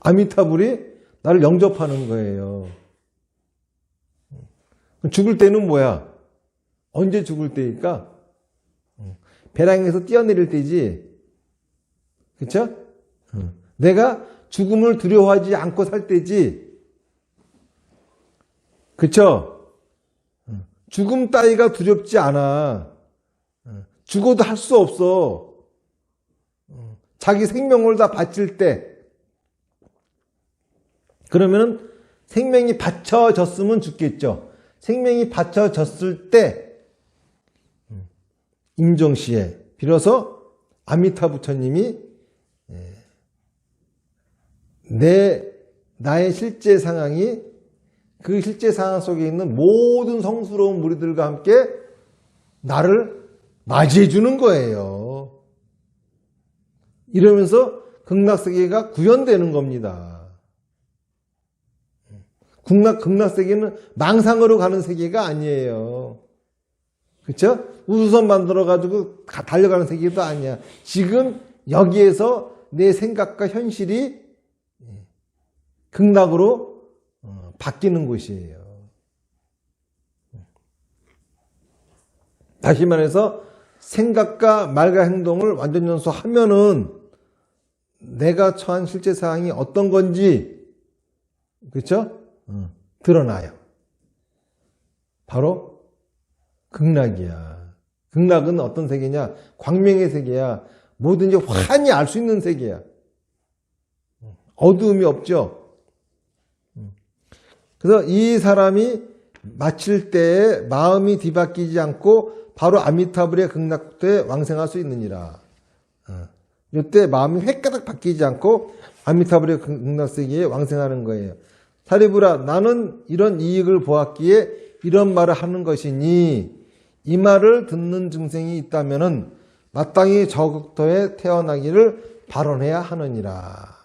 아미타불이 나를 영접하는 거예요. 죽을 때는 뭐야? 언제 죽을 때일까? 배낭에서 뛰어내릴 때지. 그쵸? 내가 죽음을 두려워하지 않고 살 때지. 그쵸? 죽음 따위가 두렵지 않아. 죽어도 할 수 없어. 자기 생명을 다 바칠 때. 그러면은 생명이 바쳐졌으면 죽겠죠. 생명이 바쳐졌을 때 임종시에 비로소 아미타 부처님이 나의 실제 상황이 그 실제 상황 속에 있는 모든 성스러운 무리들과 함께 나를 맞이해 주는 거예요. 이러면서 극락세계가 구현되는 겁니다. 극락세계는 망상으로 가는 세계가 아니에요. 그쵸? 우주선 만들어가지고 달려가는 세계도 아니야. 지금 여기에서 내 생각과 현실이 극락으로 바뀌는 곳이에요. 다시 말해서 생각과 말과 행동을 완전 연소하면은 내가 처한 실제 상황이 어떤 건지, 그쵸? 드러나요. 바로 극락이야. 극락은 어떤 세계냐? 광명의 세계야. 뭐든지 환히 알 수 있는 세계야. 어두움이 없죠. 그래서 이 사람이 마칠 때에 마음이 뒤바뀌지 않고 바로 아미타불의 극락도에 왕생할 수 있느니라. 이때 마음이 획가닥 바뀌지 않고 아미타불의 극락세계에 왕생하는 거예요. 사리부라, 나는 이런 이익을 보았기에 이런 말을 하는 것이니 이 말을 듣는 증생이 있다면은 마땅히 저 국토에 태어나기를 발언해야 하느니라.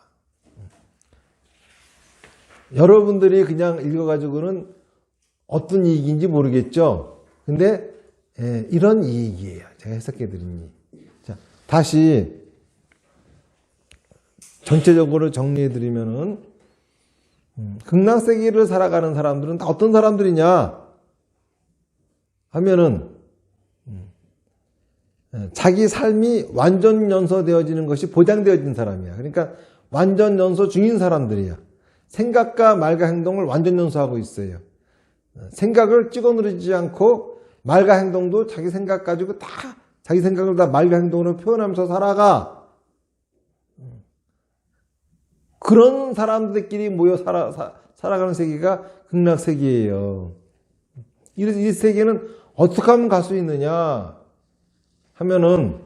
여러분들이 그냥 읽어가지고는 어떤 이익인지 모르겠죠. 근데 이런 이익이에요. 제가 해석해드린 이익. 자, 다시 전체적으로 정리해드리면은 극락세계를 살아가는 사람들은 다 어떤 사람들이냐 하면은 자기 삶이 완전 연소되어지는 것이 보장되어진 사람이야. 그러니까 완전 연소 중인 사람들이야. 생각과 말과 행동을 완전 연소하고 있어요. 생각을 찍어 누르지 않고 말과 행동도 자기 생각 가지고 다 자기 생각을 다 말과 행동으로 표현하면서 살아가. 그런 사람들끼리 모여 살아가는 세계가 극락세계예요. 이 세계는 어떻게 하면 갈 수 있느냐 하면은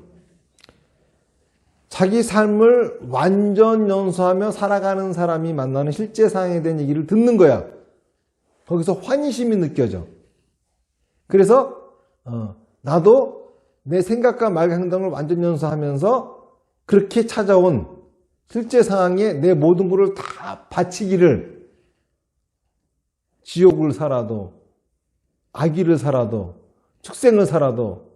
자기 삶을 완전 연소하며 살아가는 사람이 만나는 실제 상황에 대한 얘기를 듣는 거야. 거기서 환희심이 느껴져. 그래서 나도 내 생각과 말과 행동을 완전 연소하면서 그렇게 찾아온 실제 상황에 내 모든 것을 다 바치기를, 지옥을 살아도 악의를 살아도 축생을 살아도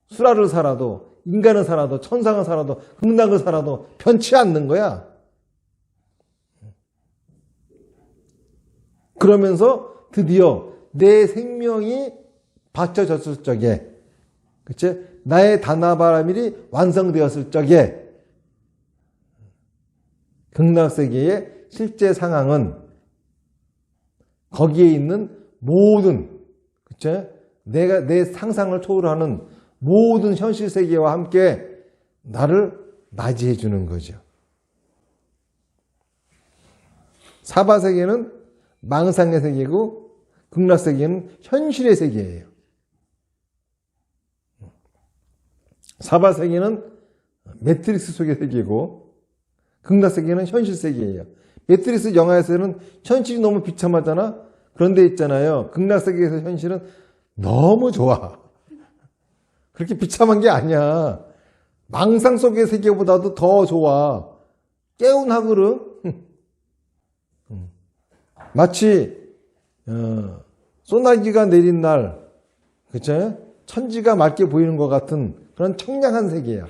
수라를 살아도 인간을 살아도 천상을 살아도 극락을 살아도 변치 않는 거야. 그러면서 드디어 내 생명이 바쳐졌을 적에, 그치? 나의 다나바라밀이 완성되었을 적에 극락세계의 실제 상황은 거기에 있는 모든, 그치? 내 상상을 초월하는 모든 현실 세계와 함께 나를 맞이해 주는 거죠. 사바세계는 망상의 세계고 극락세계는 현실의 세계예요. 사바세계는 매트릭스 속의 세계고 극락세계는 현실 세계예요. 매트릭스 영화에서는 현실이 너무 비참하잖아. 그런데 있잖아요. 극락세계에서 현실은 너무 좋아. 그렇게 비참한 게 아니야. 망상 속의 세계보다도 더 좋아. 개운하거든. 마치 소나기가 내린 날, 그쵸? 천지가 맑게 보이는 것 같은 그런 청량한 세계야.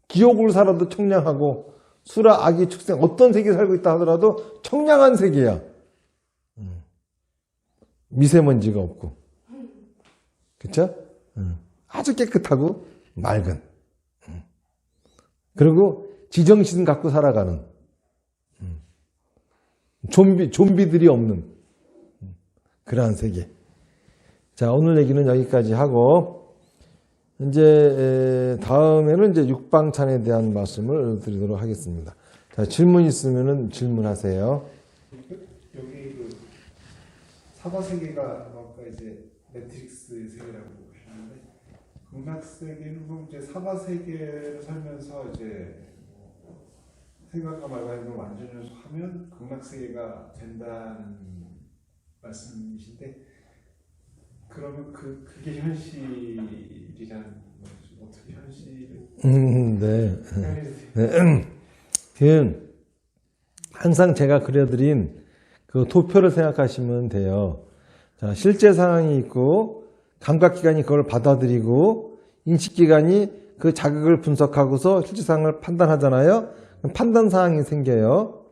기옥을 살아도 청량하고 수라, 아기, 축생 어떤 세계에 살고 있다 하더라도 청량한 세계야. 미세먼지가 없고, 그쵸? 아주 깨끗하고 맑은. 그리고 지정신 갖고 살아가는 좀비들이 없는 그러한 세계. 자, 오늘 얘기는 여기까지 하고 이제 다음에는 이제 육방찬에 대한 말씀을 드리도록 하겠습니다. 자, 질문 있으면은 질문하세요. 여기 그 사바세계가 아까 이제 매트릭스 세계라고 하셨는데 극락세계는 그럼 이제 사바세계를 살면서 이제 생각과 말과 행동을 완전히 하면 극락세계가 된다는 말씀이신데 그러면 그게 현실이란 거죠? 어떻게 현실을? 네. 항상 제가 그려드린 그 도표를 생각하시면 돼요. 자, 실제 상황이 있고 감각기관이 그걸 받아들이고 인식기관이 그 자극을 분석하고서 실제 상황을 판단하잖아요. 그럼 판단 사항이 생겨요.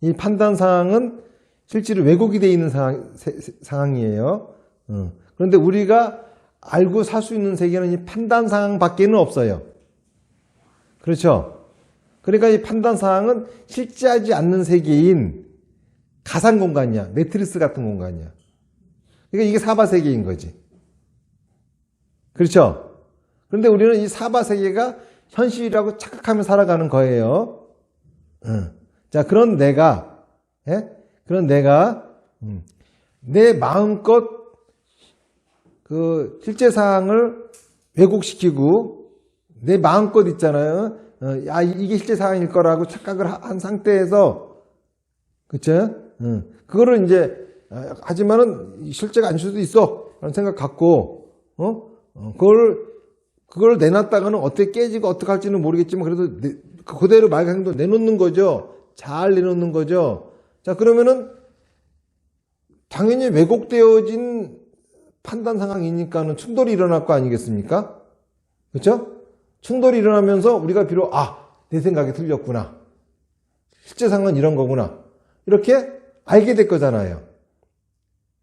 이 판단 사항은 실제로 왜곡이 되어 있는 상황이에요. 그런데 우리가 알고 살 수 있는 세계는 이 판단 사항밖에는 없어요. 그렇죠? 그러니까 이 판단 사항은 실제하지 않는 세계인 가상 공간이야. 매트리스 같은 공간이야. 그러니까 이게 사바 세계인 거지. 그렇죠? 그런데 우리는 이 사바 세계가 현실이라고 착각하며 살아가는 거예요. 자, 그런 내가, 내 마음껏 그 실제 사항을 왜곡시키고 내 마음껏 있잖아요. 이게 실제 상황일 거라고 착각을 한 상태에서, 그쵸? 그거를 이제, 하지만은 실제가 아닐 수도 있어. 라는 생각 갖고, 그걸 내놨다가는 어떻게 깨지고 어떻게 할지는 모르겠지만 그래도 그대로 말과 행동 내놓는 거죠. 잘 내놓는 거죠. 자, 그러면은 당연히 왜곡되어진 판단 상황이니까는 충돌이 일어날 거 아니겠습니까? 그렇죠? 충돌이 일어나면서 우리가 비록 내 생각이 틀렸구나. 실제 상황은 이런 거구나. 이렇게 알게 될 거잖아요.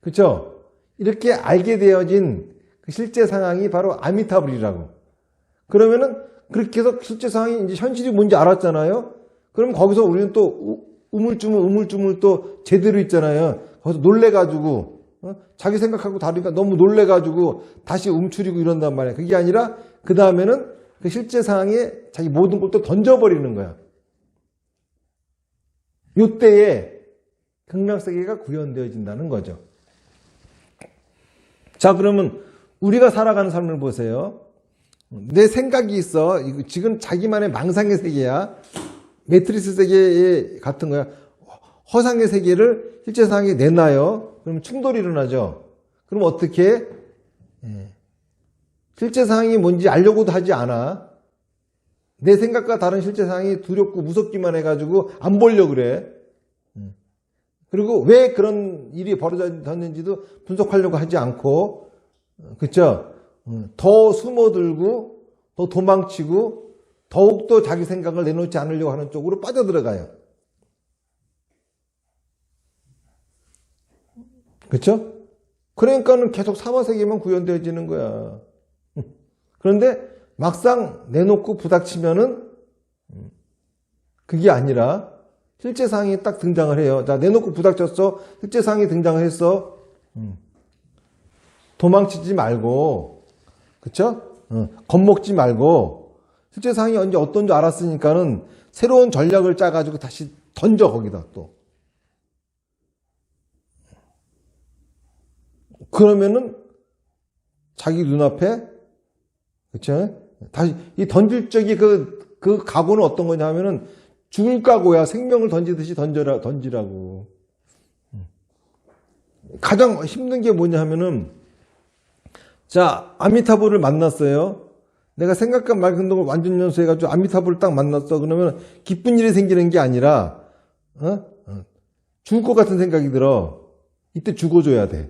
그렇죠? 이렇게 알게 되어진 그 실제 상황이 바로 아미타불이라고. 그러면은 그렇게 해서 실제 상황이 이제 현실이 뭔지 알았잖아요. 그럼 거기서 우리는 또 우물쭈물 또 제대로 있잖아요. 거기서 놀래가지고 자기 생각하고 다르니까 너무 놀래가지고 다시 움츠리고 이런단 말이야. 그게 아니라 그 다음에는 그 실제 상황에 자기 모든 걸 또 던져버리는 거야. 이때에 극락세계가 구현되어진다는 거죠. 자, 그러면 우리가 살아가는 삶을 보세요. 내 생각이 있어. 지금 자기만의 망상의 세계야. 매트리스 세계 같은 거야. 허상의 세계를 실제 상황에 내놔요. 그럼 충돌이 일어나죠. 그럼 어떻게? 실제 상황이 뭔지 알려고도 하지 않아. 내 생각과 다른 실제 상황이 두렵고 무섭기만 해가지고 안 보려고 그래. 그리고 왜 그런 일이 벌어졌는지도 분석하려고 하지 않고, 그쵸? 더 숨어들고, 더 도망치고, 더욱더 자기 생각을 내놓지 않으려고 하는 쪽으로 빠져들어가요. 그쵸? 그러니까는 계속 사바세계만 구현되어지는 거야. 그런데 막상 내놓고 부닥치면은 그게 아니라 실제 상황이 딱 등장을 해요. 자, 내놓고 부닥쳤어. 실제 상황이 등장을 했어. 도망치지 말고, 그쵸? 겁먹지 말고, 실제 상황이 언제 어떤 줄 알았으니까는 새로운 전략을 짜가지고 다시 던져, 거기다 또. 그러면은 자기 눈앞에, 그쵸? 다시, 이 던질 적이 그 각오는 어떤 거냐면은 죽을 각오야. 생명을 던지듯이 던지라고. 가장 힘든 게 뭐냐 하면은, 자, 아미타불을 만났어요. 내가 생각과 말 행동을 완전 연수해가지고 아미타불을 딱 만났어. 그러면 기쁜 일이 생기는 게 아니라, 죽을 것 같은 생각이 들어. 이때 죽어줘야 돼.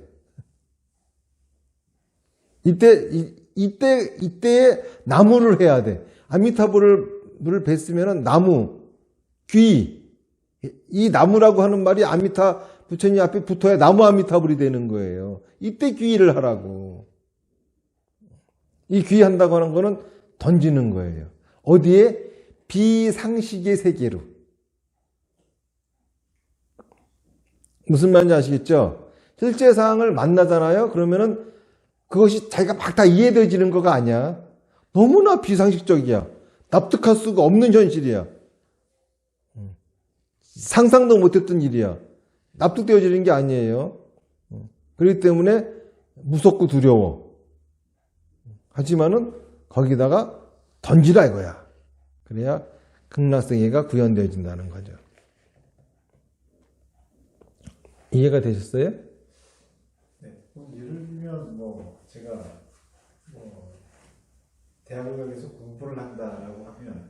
이때에 나무를 해야 돼. 아미타불을 뵀으면은 나무, 귀. 이 나무라고 하는 말이 아미타 부처님 앞에 붙어야 나무 아미타불이 되는 거예요. 이때 귀를 하라고. 이 귀 한다고 하는 거는 던지는 거예요. 어디에? 비상식의 세계로. 무슨 말인지 아시겠죠? 실제 상황을 만나잖아요. 그러면은 그것이 자기가 막 다 이해되어지는 거가 아니야. 너무나 비상식적이야. 납득할 수가 없는 현실이야. 상상도 못했던 일이야. 납득되어지는 게 아니에요. 그렇기 때문에 무섭고 두려워. 하지만은 거기다가 던지라 이거야. 그래야 극락세계가 구현되어진다는 거죠. 이해가 되셨어요? 네. 예를 들면 제가 대학을 가서 공부를 한다라고 하면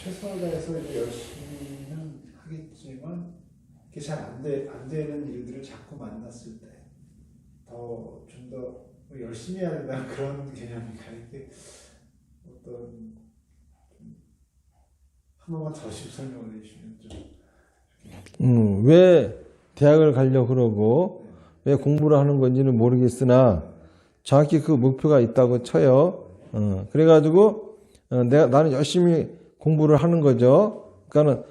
최선을 다해서 이제 열심히는 하겠지만 그게 잘 안 되는 일들을 자꾸 만났을 때 좀 더 열심히 해야 된다는 그런 개념인가 이게 어떤 한 번만 더 설명을 해주시면 좀. 왜 대학을 가려고 그러고 왜 공부를 하는 건지는 모르겠으나 정확히 그 목표가 있다고 쳐요. 그래가지고 나는 열심히 공부를 하는 거죠. 그러니까는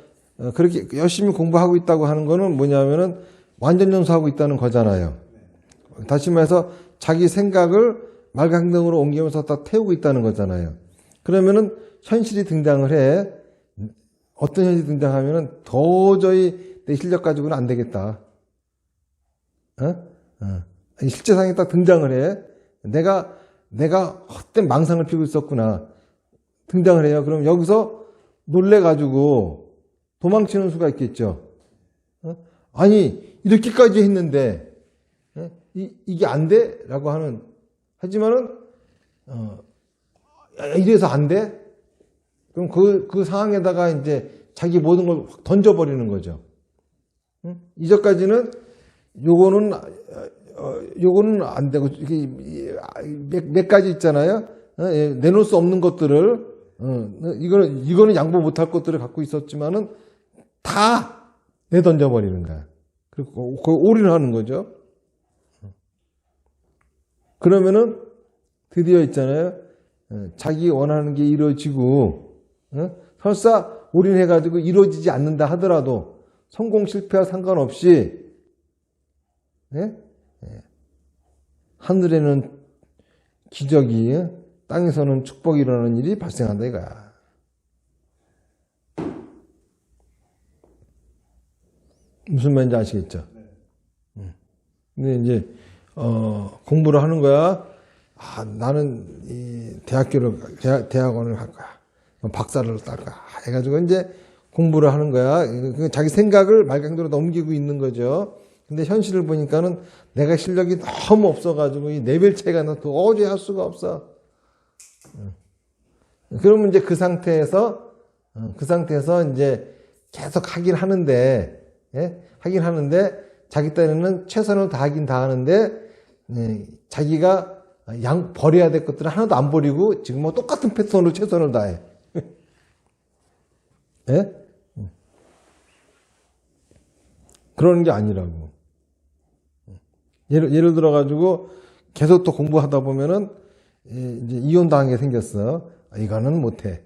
그렇게 열심히 공부하고 있다고 하는 거는 뭐냐면은 완전 연수하고 있다는 거잖아요. 다시 말해서 자기 생각을 말과 행동으로 옮기면서 다 태우고 있다는 거잖아요. 그러면은 현실이 등장을 해. 어떤 현실이 등장하면은 도저히 내 실력 가지고는 안 되겠다. 실제상에 딱 등장을 해. 내가 헛된 망상을 피우고 있었구나. 등장을 해요. 그럼 여기서 놀래가지고 도망치는 수가 있겠죠. 아니, 이렇게까지 했는데, 이게 안 돼? 라고 하지만은, 이래서 안 돼? 그럼 그 상황에다가 이제 자기 모든 걸 확 던져버리는 거죠. 이전까지는 요거는 안 되고, 몇 가지 있잖아요. 내놓을 수 없는 것들을, 이거는 양보 못할 것들을 갖고 있었지만은 다 내던져버리는 거야. 그리고 올인하는 거죠. 그러면은 드디어 있잖아요. 자기 원하는 게 이루어지고, 설사 올인해가지고 이루어지지 않는다 하더라도 성공 실패와 상관없이, 하늘에는 기적이, 땅에서는 축복이 일어나는 일이 발생한다 이거야. 무슨 말인지 아시겠죠? 근데 이제 공부를 하는 거야. 나는 이 대학원을 갈 거야. 박사를 딸 거야. 해가지고 이제 공부를 하는 거야. 자기 생각을 말과 행동으로 넘기고 있는 거죠. 근데 현실을 보니까는 내가 실력이 너무 없어가지고 이 레벨 차이가 나 도저히 할 수가 없어. 그러면 이제 그 상태에서 이제 계속 하긴 하는데, 자기 딴에는 최선을 다하긴 다 하는데, 자기가 버려야 될 것들은 하나도 안 버리고 지금 뭐 똑같은 패턴으로 최선을 다해. 그러는 게 아니라고. 예를 들어가지고 계속 또 공부하다 보면은 이제 이혼당한 게 생겼어. 이거는 못해.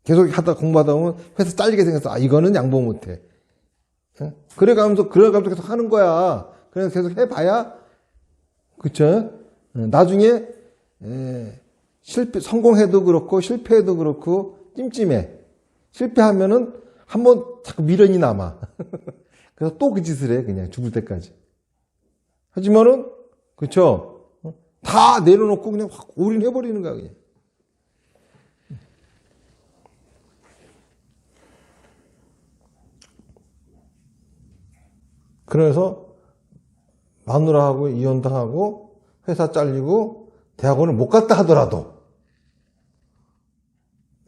계속 공부하다 보면 회사 잘리게 생겼어. 이거는 양보 못해. 그래가면서 계속 하는 거야. 그래서 계속 해봐야, 그쵸? 나중에, 성공해도 그렇고, 실패해도 그렇고, 찜찜해. 실패하면은 한번 자꾸 미련이 남아. 그래서 또 그 짓을 해, 그냥 죽을 때까지. 하지만은, 그쵸? 다 내려놓고 그냥 확 올인해버리는 거야, 그냥. 그래서 마누라하고 이혼당하고 회사 잘리고 대학원을 못 갔다 하더라도,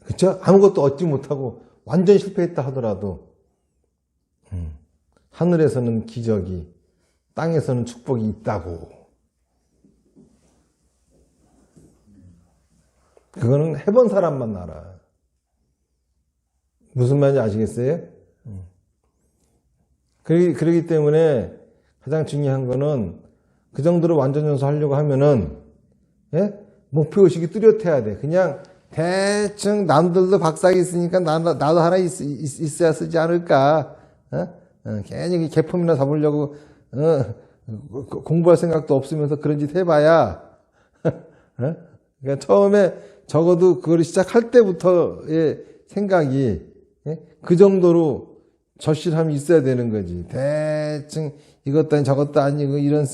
그쵸? 아무것도 얻지 못하고 완전 실패했다 하더라도 하늘에서는 기적이, 땅에서는 축복이 있다고. 그거는 해본 사람만 알아. 무슨 말인지 아시겠어요? 그러기 때문에 가장 중요한 거는 그 정도로 완전연수 하려고 하면은, 예? 목표의식이 뚜렷해야 돼. 그냥 대충 남들도 박사가 있으니까 나도 하나 있어야 쓰지 않을까. 괜히 개품이나 잡으려고 공부할 생각도 없으면서 그런 짓 해봐야. 그러니까 처음에 적어도 그걸 시작할 때부터의 생각이, 그 정도로 절실함이 있어야 되는 거지. 대충 이것도 아니 저것도 아니고 이런,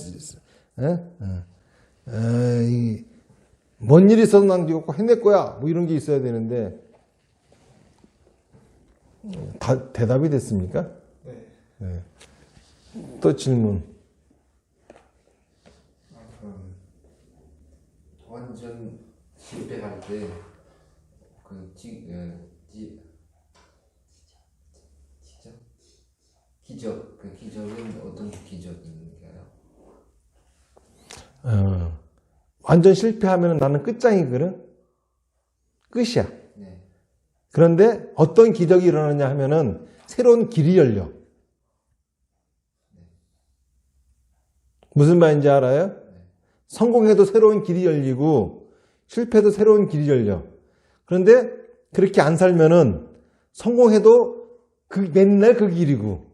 뭔 일이 있어도 난 이거 해낼 거야, 뭐 이런 게 있어야 되는데. 다 대답이 됐습니까? 네. 네. 또 질문. 그럼 완전 실패할 때 그 기적, 그 기적은 어떤 기적인가요? 완전 실패하면 나는 끝장이거든. 끝이야. 네. 그런데 어떤 기적이 일어나냐 하면은 새로운 길이 열려. 무슨 말인지 알아요? 성공해도 새로운 길이 열리고 실패도 새로운 길이 열려. 그런데 그렇게 안 살면은 성공해도 맨날 그 길이고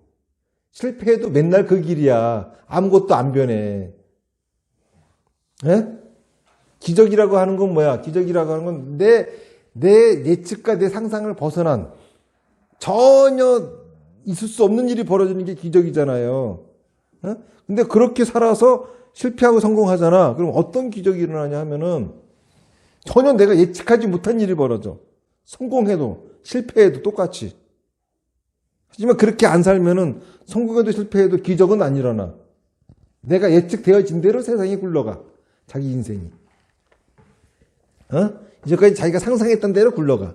실패해도 맨날 그 길이야. 아무것도 안 변해. 예? 기적이라고 하는 건 뭐야? 기적이라고 하는 건 내 예측과 내 상상을 벗어난 전혀 있을 수 없는 일이 벌어지는 게 기적이잖아요. 근데 그렇게 살아서 실패하고 성공하잖아. 그럼 어떤 기적이 일어나냐 하면은 전혀 내가 예측하지 못한 일이 벌어져. 성공해도 실패해도 똑같이. 하지만 그렇게 안 살면은 성공해도 실패해도 기적은 안 일어나. 내가 예측되어진 대로 세상이 굴러가. 자기 인생이. 이제까지 자기가 상상했던 대로 굴러가.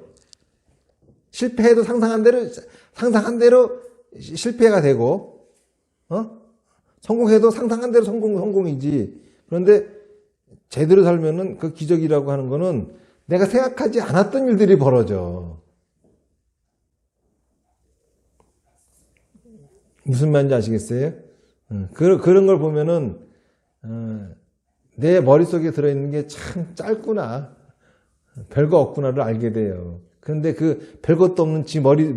실패해도 상상한 대로 실패가 되고, 성공해도 상상한 대로 성공이지. 그런데 제대로 살면은 그 기적이라고 하는 거는 내가 생각하지 않았던 일들이 벌어져. 무슨 말인지 아시겠어요? 그런 걸 보면은, 내 머릿속에 들어있는 게 참 짧구나. 별거 없구나를 알게 돼요. 그런데 그 별것도 없는 지 머리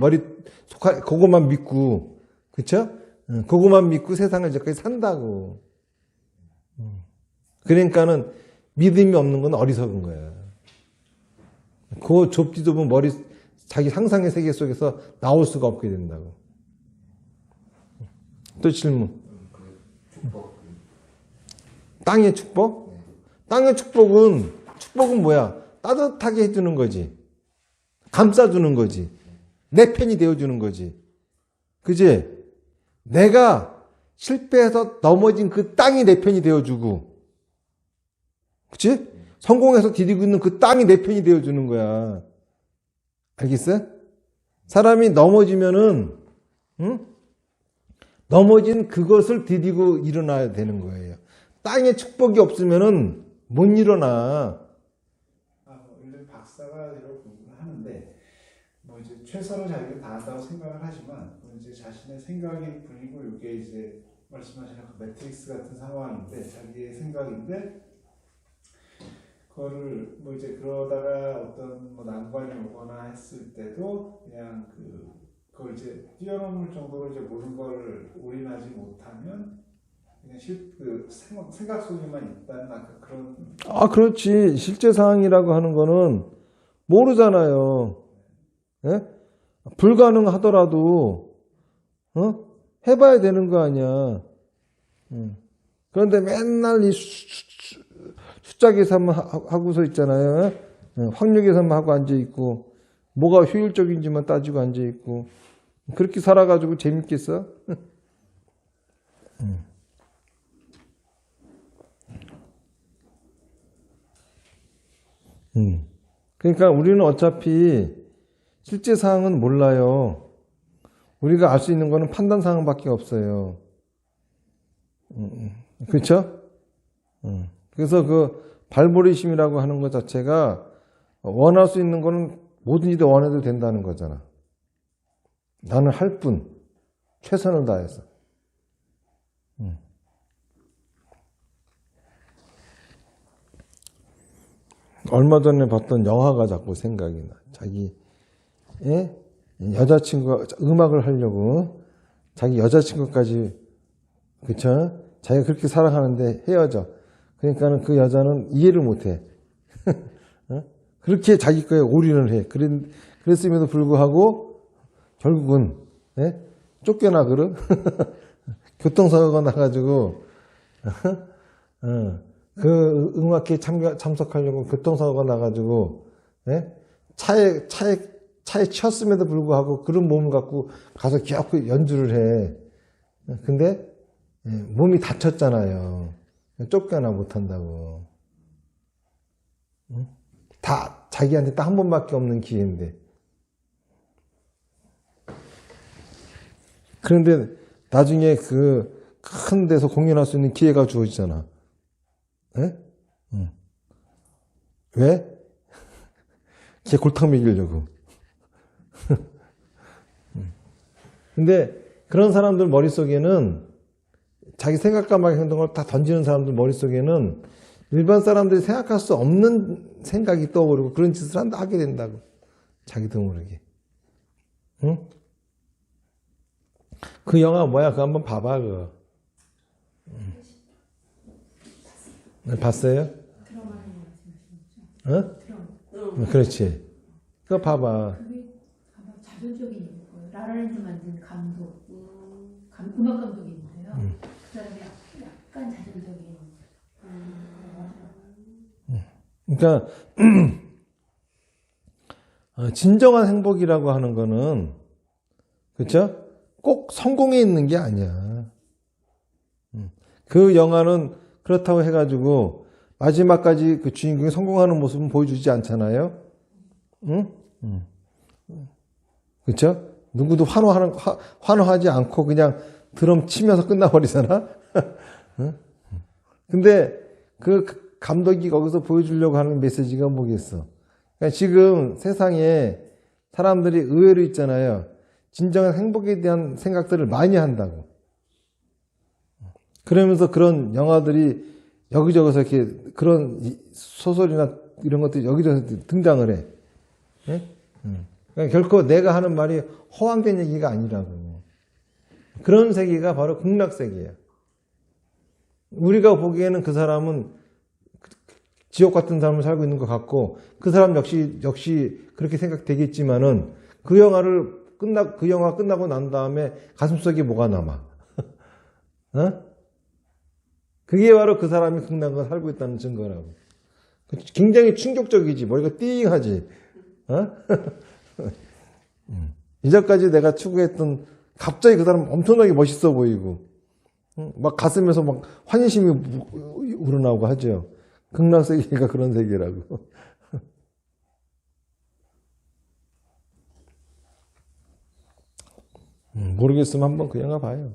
그것만 믿고, 그쵸? 그것만 믿고 세상을 이제까지 산다고. 그러니까는 믿음이 없는 건 어리석은 거야. 그 좁지도 좁은 자기 상상의 세계 속에서 나올 수가 없게 된다고. 또 질문. 축복. 땅의 축복? 땅의 축복은 뭐야? 따뜻하게 해주는 거지. 감싸주는 거지. 내 편이 되어주는 거지. 그지? 내가 실패해서 넘어진 그 땅이 내 편이 되어주고, 그치? 성공해서 디디고 있는 그 땅이 내 편이 되어주는 거야. 알겠어요? 사람이 넘어지면은, 넘어진 그것을 디디고 일어나야 되는 거예요. 땅에 축복이 없으면은 못 일어나. 원래 박사가 이런 공부를 하는데, 뭐 이제 최선을 자기가 다한다고 생각을 하지만, 뭐 이제 자신의 생각이 뿐이고, 이게 이제 말씀하신 그 매트릭스 같은 상황인데, 자기의 생각인데, 그거를 뭐 이제 그러다가 어떤 뭐 난관이 오거나 했을 때도 그냥 그걸 이제 뛰어넘을 정도로 이제 모든 걸 올인하지 못하면 그냥 생각 속에만 있다는 아까 그런. 그렇지. 실제 상황이라고 하는 거는 모르잖아요. 예? 불가능하더라도, 해봐야 되는 거 아니야. 그런데 맨날 이 숫자 계산만 하고서 있잖아요. 확률 계산만 하고 앉아있고, 뭐가 효율적인지만 따지고 앉아있고, 그렇게 살아가지고 재밌겠어? 그러니까 우리는 어차피 실제 사항은 몰라요. 우리가 알 수 있는 거는 판단 사항밖에 없어요. 그렇죠? 그래서 그 발버리심이라고 하는 것 자체가 원할 수 있는 거는 뭐든지 다 원해도 된다는 거잖아. 나는 할 뿐, 최선을 다해서. 얼마 전에 봤던 영화가 자꾸 생각이 나. 자기 여자친구가 음악을 하려고 자기 여자친구까지, 그쵸? 자기가 그렇게 사랑하는데 헤어져. 그러니까는 그 여자는 이해를 못해. 그렇게 자기 거에 올인을 해. 그랬음에도 불구하고 결국은 쫓겨나거든. 교통사고가 나가지고 그 음악회에 참석하려고 교통사고가 나가지고 차에 치였음에도 불구하고 그런 몸을 갖고 가서 기어코 연주를 해. 근데 몸이 다쳤잖아요. 쫓겨나 못한다고. 다 자기한테 딱 한 번밖에 없는 기회인데. 그런데 나중에 그 큰 데서 공연할 수 있는 기회가 주어지잖아. 왜? 걔 골탕 먹이려고. 근데 그런 사람들 머릿속에는 자기 생각과 막 행동을 걸 다 던지는 사람들 머릿속에는 일반 사람들이 생각할 수 없는 생각이 떠오르고 그런 짓을 하게 된다고. 자기도 모르게. 응? 그 영화 뭐야? 그거 한번 봐봐, 그거. 봤어요? 어? 그렇지. 그거 봐봐. 그게 아마 자존적인 거예요. 라라랜드 만든 감독, 음악 감독이 있는데요. 그 사람이 약간 자존적인. 그러니까 진정한 행복이라고 하는 거는, 그렇죠? 꼭 성공에 있는 게 아니야. 그 영화는 그렇다고 해가지고 마지막까지 그 주인공이 성공하는 모습은 보여주지 않잖아요. 응? 그렇죠? 누구도 환호하지 않고 그냥 드럼 치면서 끝나버리잖아. 근데 그 감독이 거기서 보여주려고 하는 메시지가 뭐겠어? 그러니까 지금 세상에 사람들이 의외로 있잖아요. 진정한 행복에 대한 생각들을 많이 한다고. 그러면서 그런 영화들이 여기저기서 이렇게 그런 소설이나 이런 것들이 여기저기서 등장을 해. 그러니까 결코 내가 하는 말이 허황된 얘기가 아니라고. 그런 세계가 바로 극락세계예요. 우리가 보기에는 그 사람은 지옥 같은 삶을 살고 있는 것 같고 그 사람 역시 그렇게 생각되겠지만은 그 영화 끝나고 난 다음에 가슴속에 뭐가 남아? 그게 바로 그 사람이 극락을 살고 있다는 증거라고. 굉장히 충격적이지. 머리가 띵하지. 이전까지 내가 추구했던 갑자기 그 사람 엄청나게 멋있어 보이고 막 가슴에서 막 환희심이 우러나오고 하죠. 극락세계가 그런 세계라고. 모르겠으면 한번 그 영화 봐요.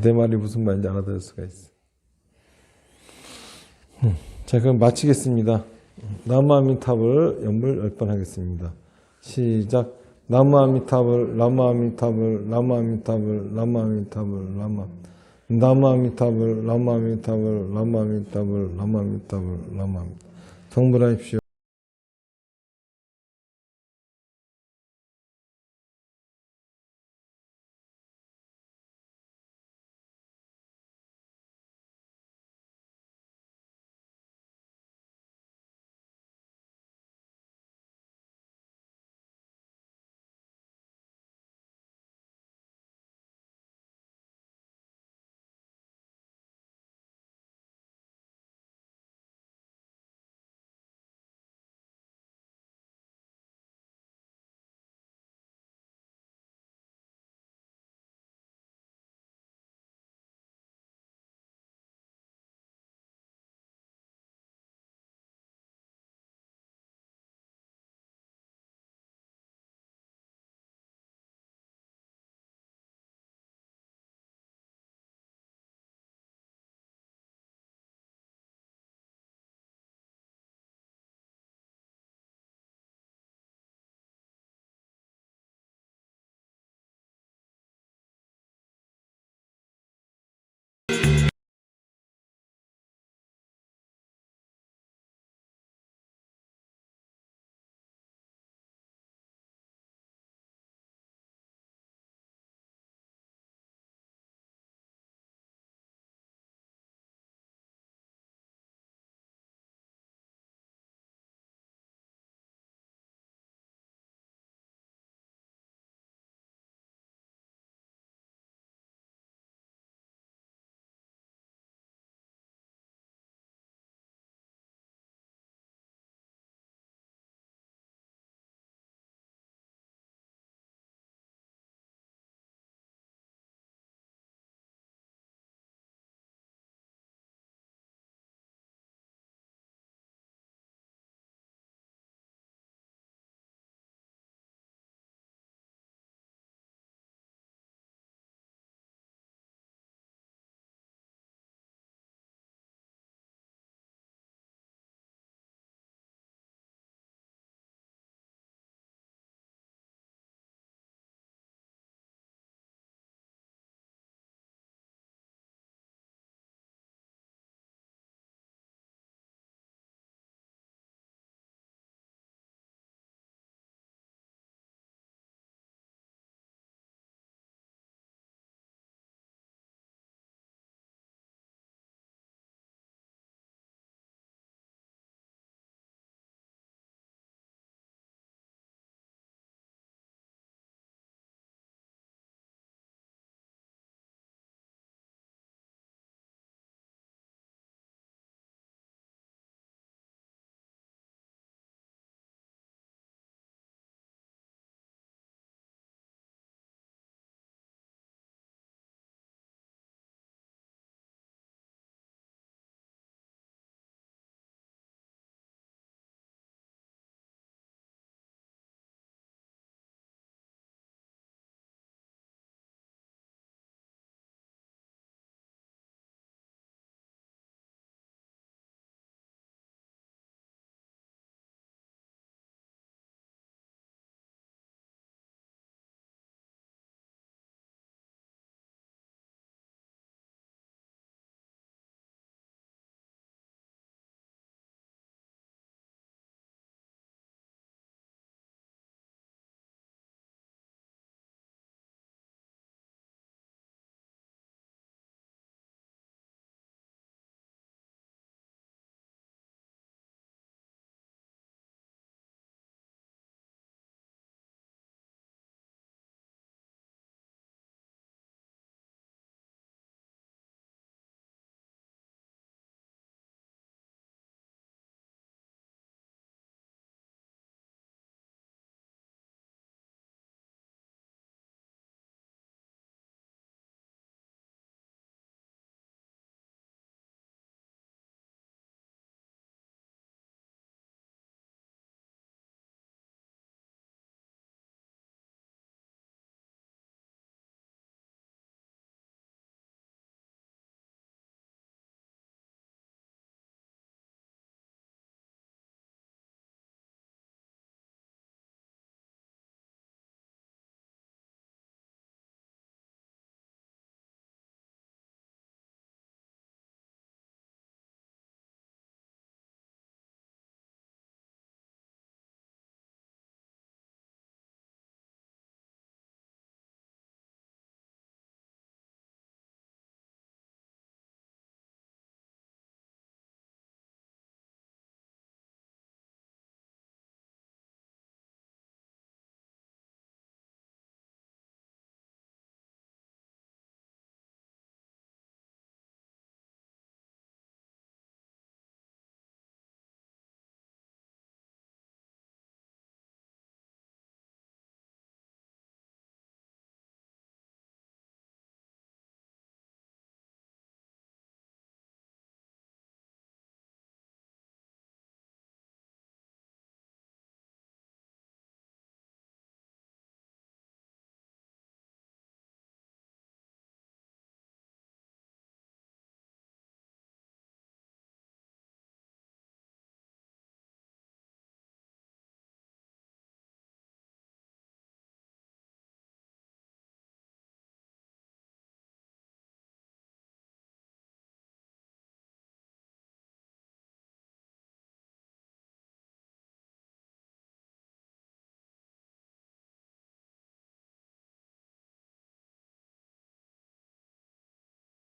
내 말이 무슨 말인지 알아들을 수가 있어. 자, 그럼 마치겠습니다. 나무아미타불 연불 10번 하겠습니다. 시작. 나무아미타불, 나무아미타불, 나무아미타불, 나무아미타불, 나무아미타불, 나무아미타불, 나무아미타불, 나무아미타불, 나무아미타불. 성불하십시오.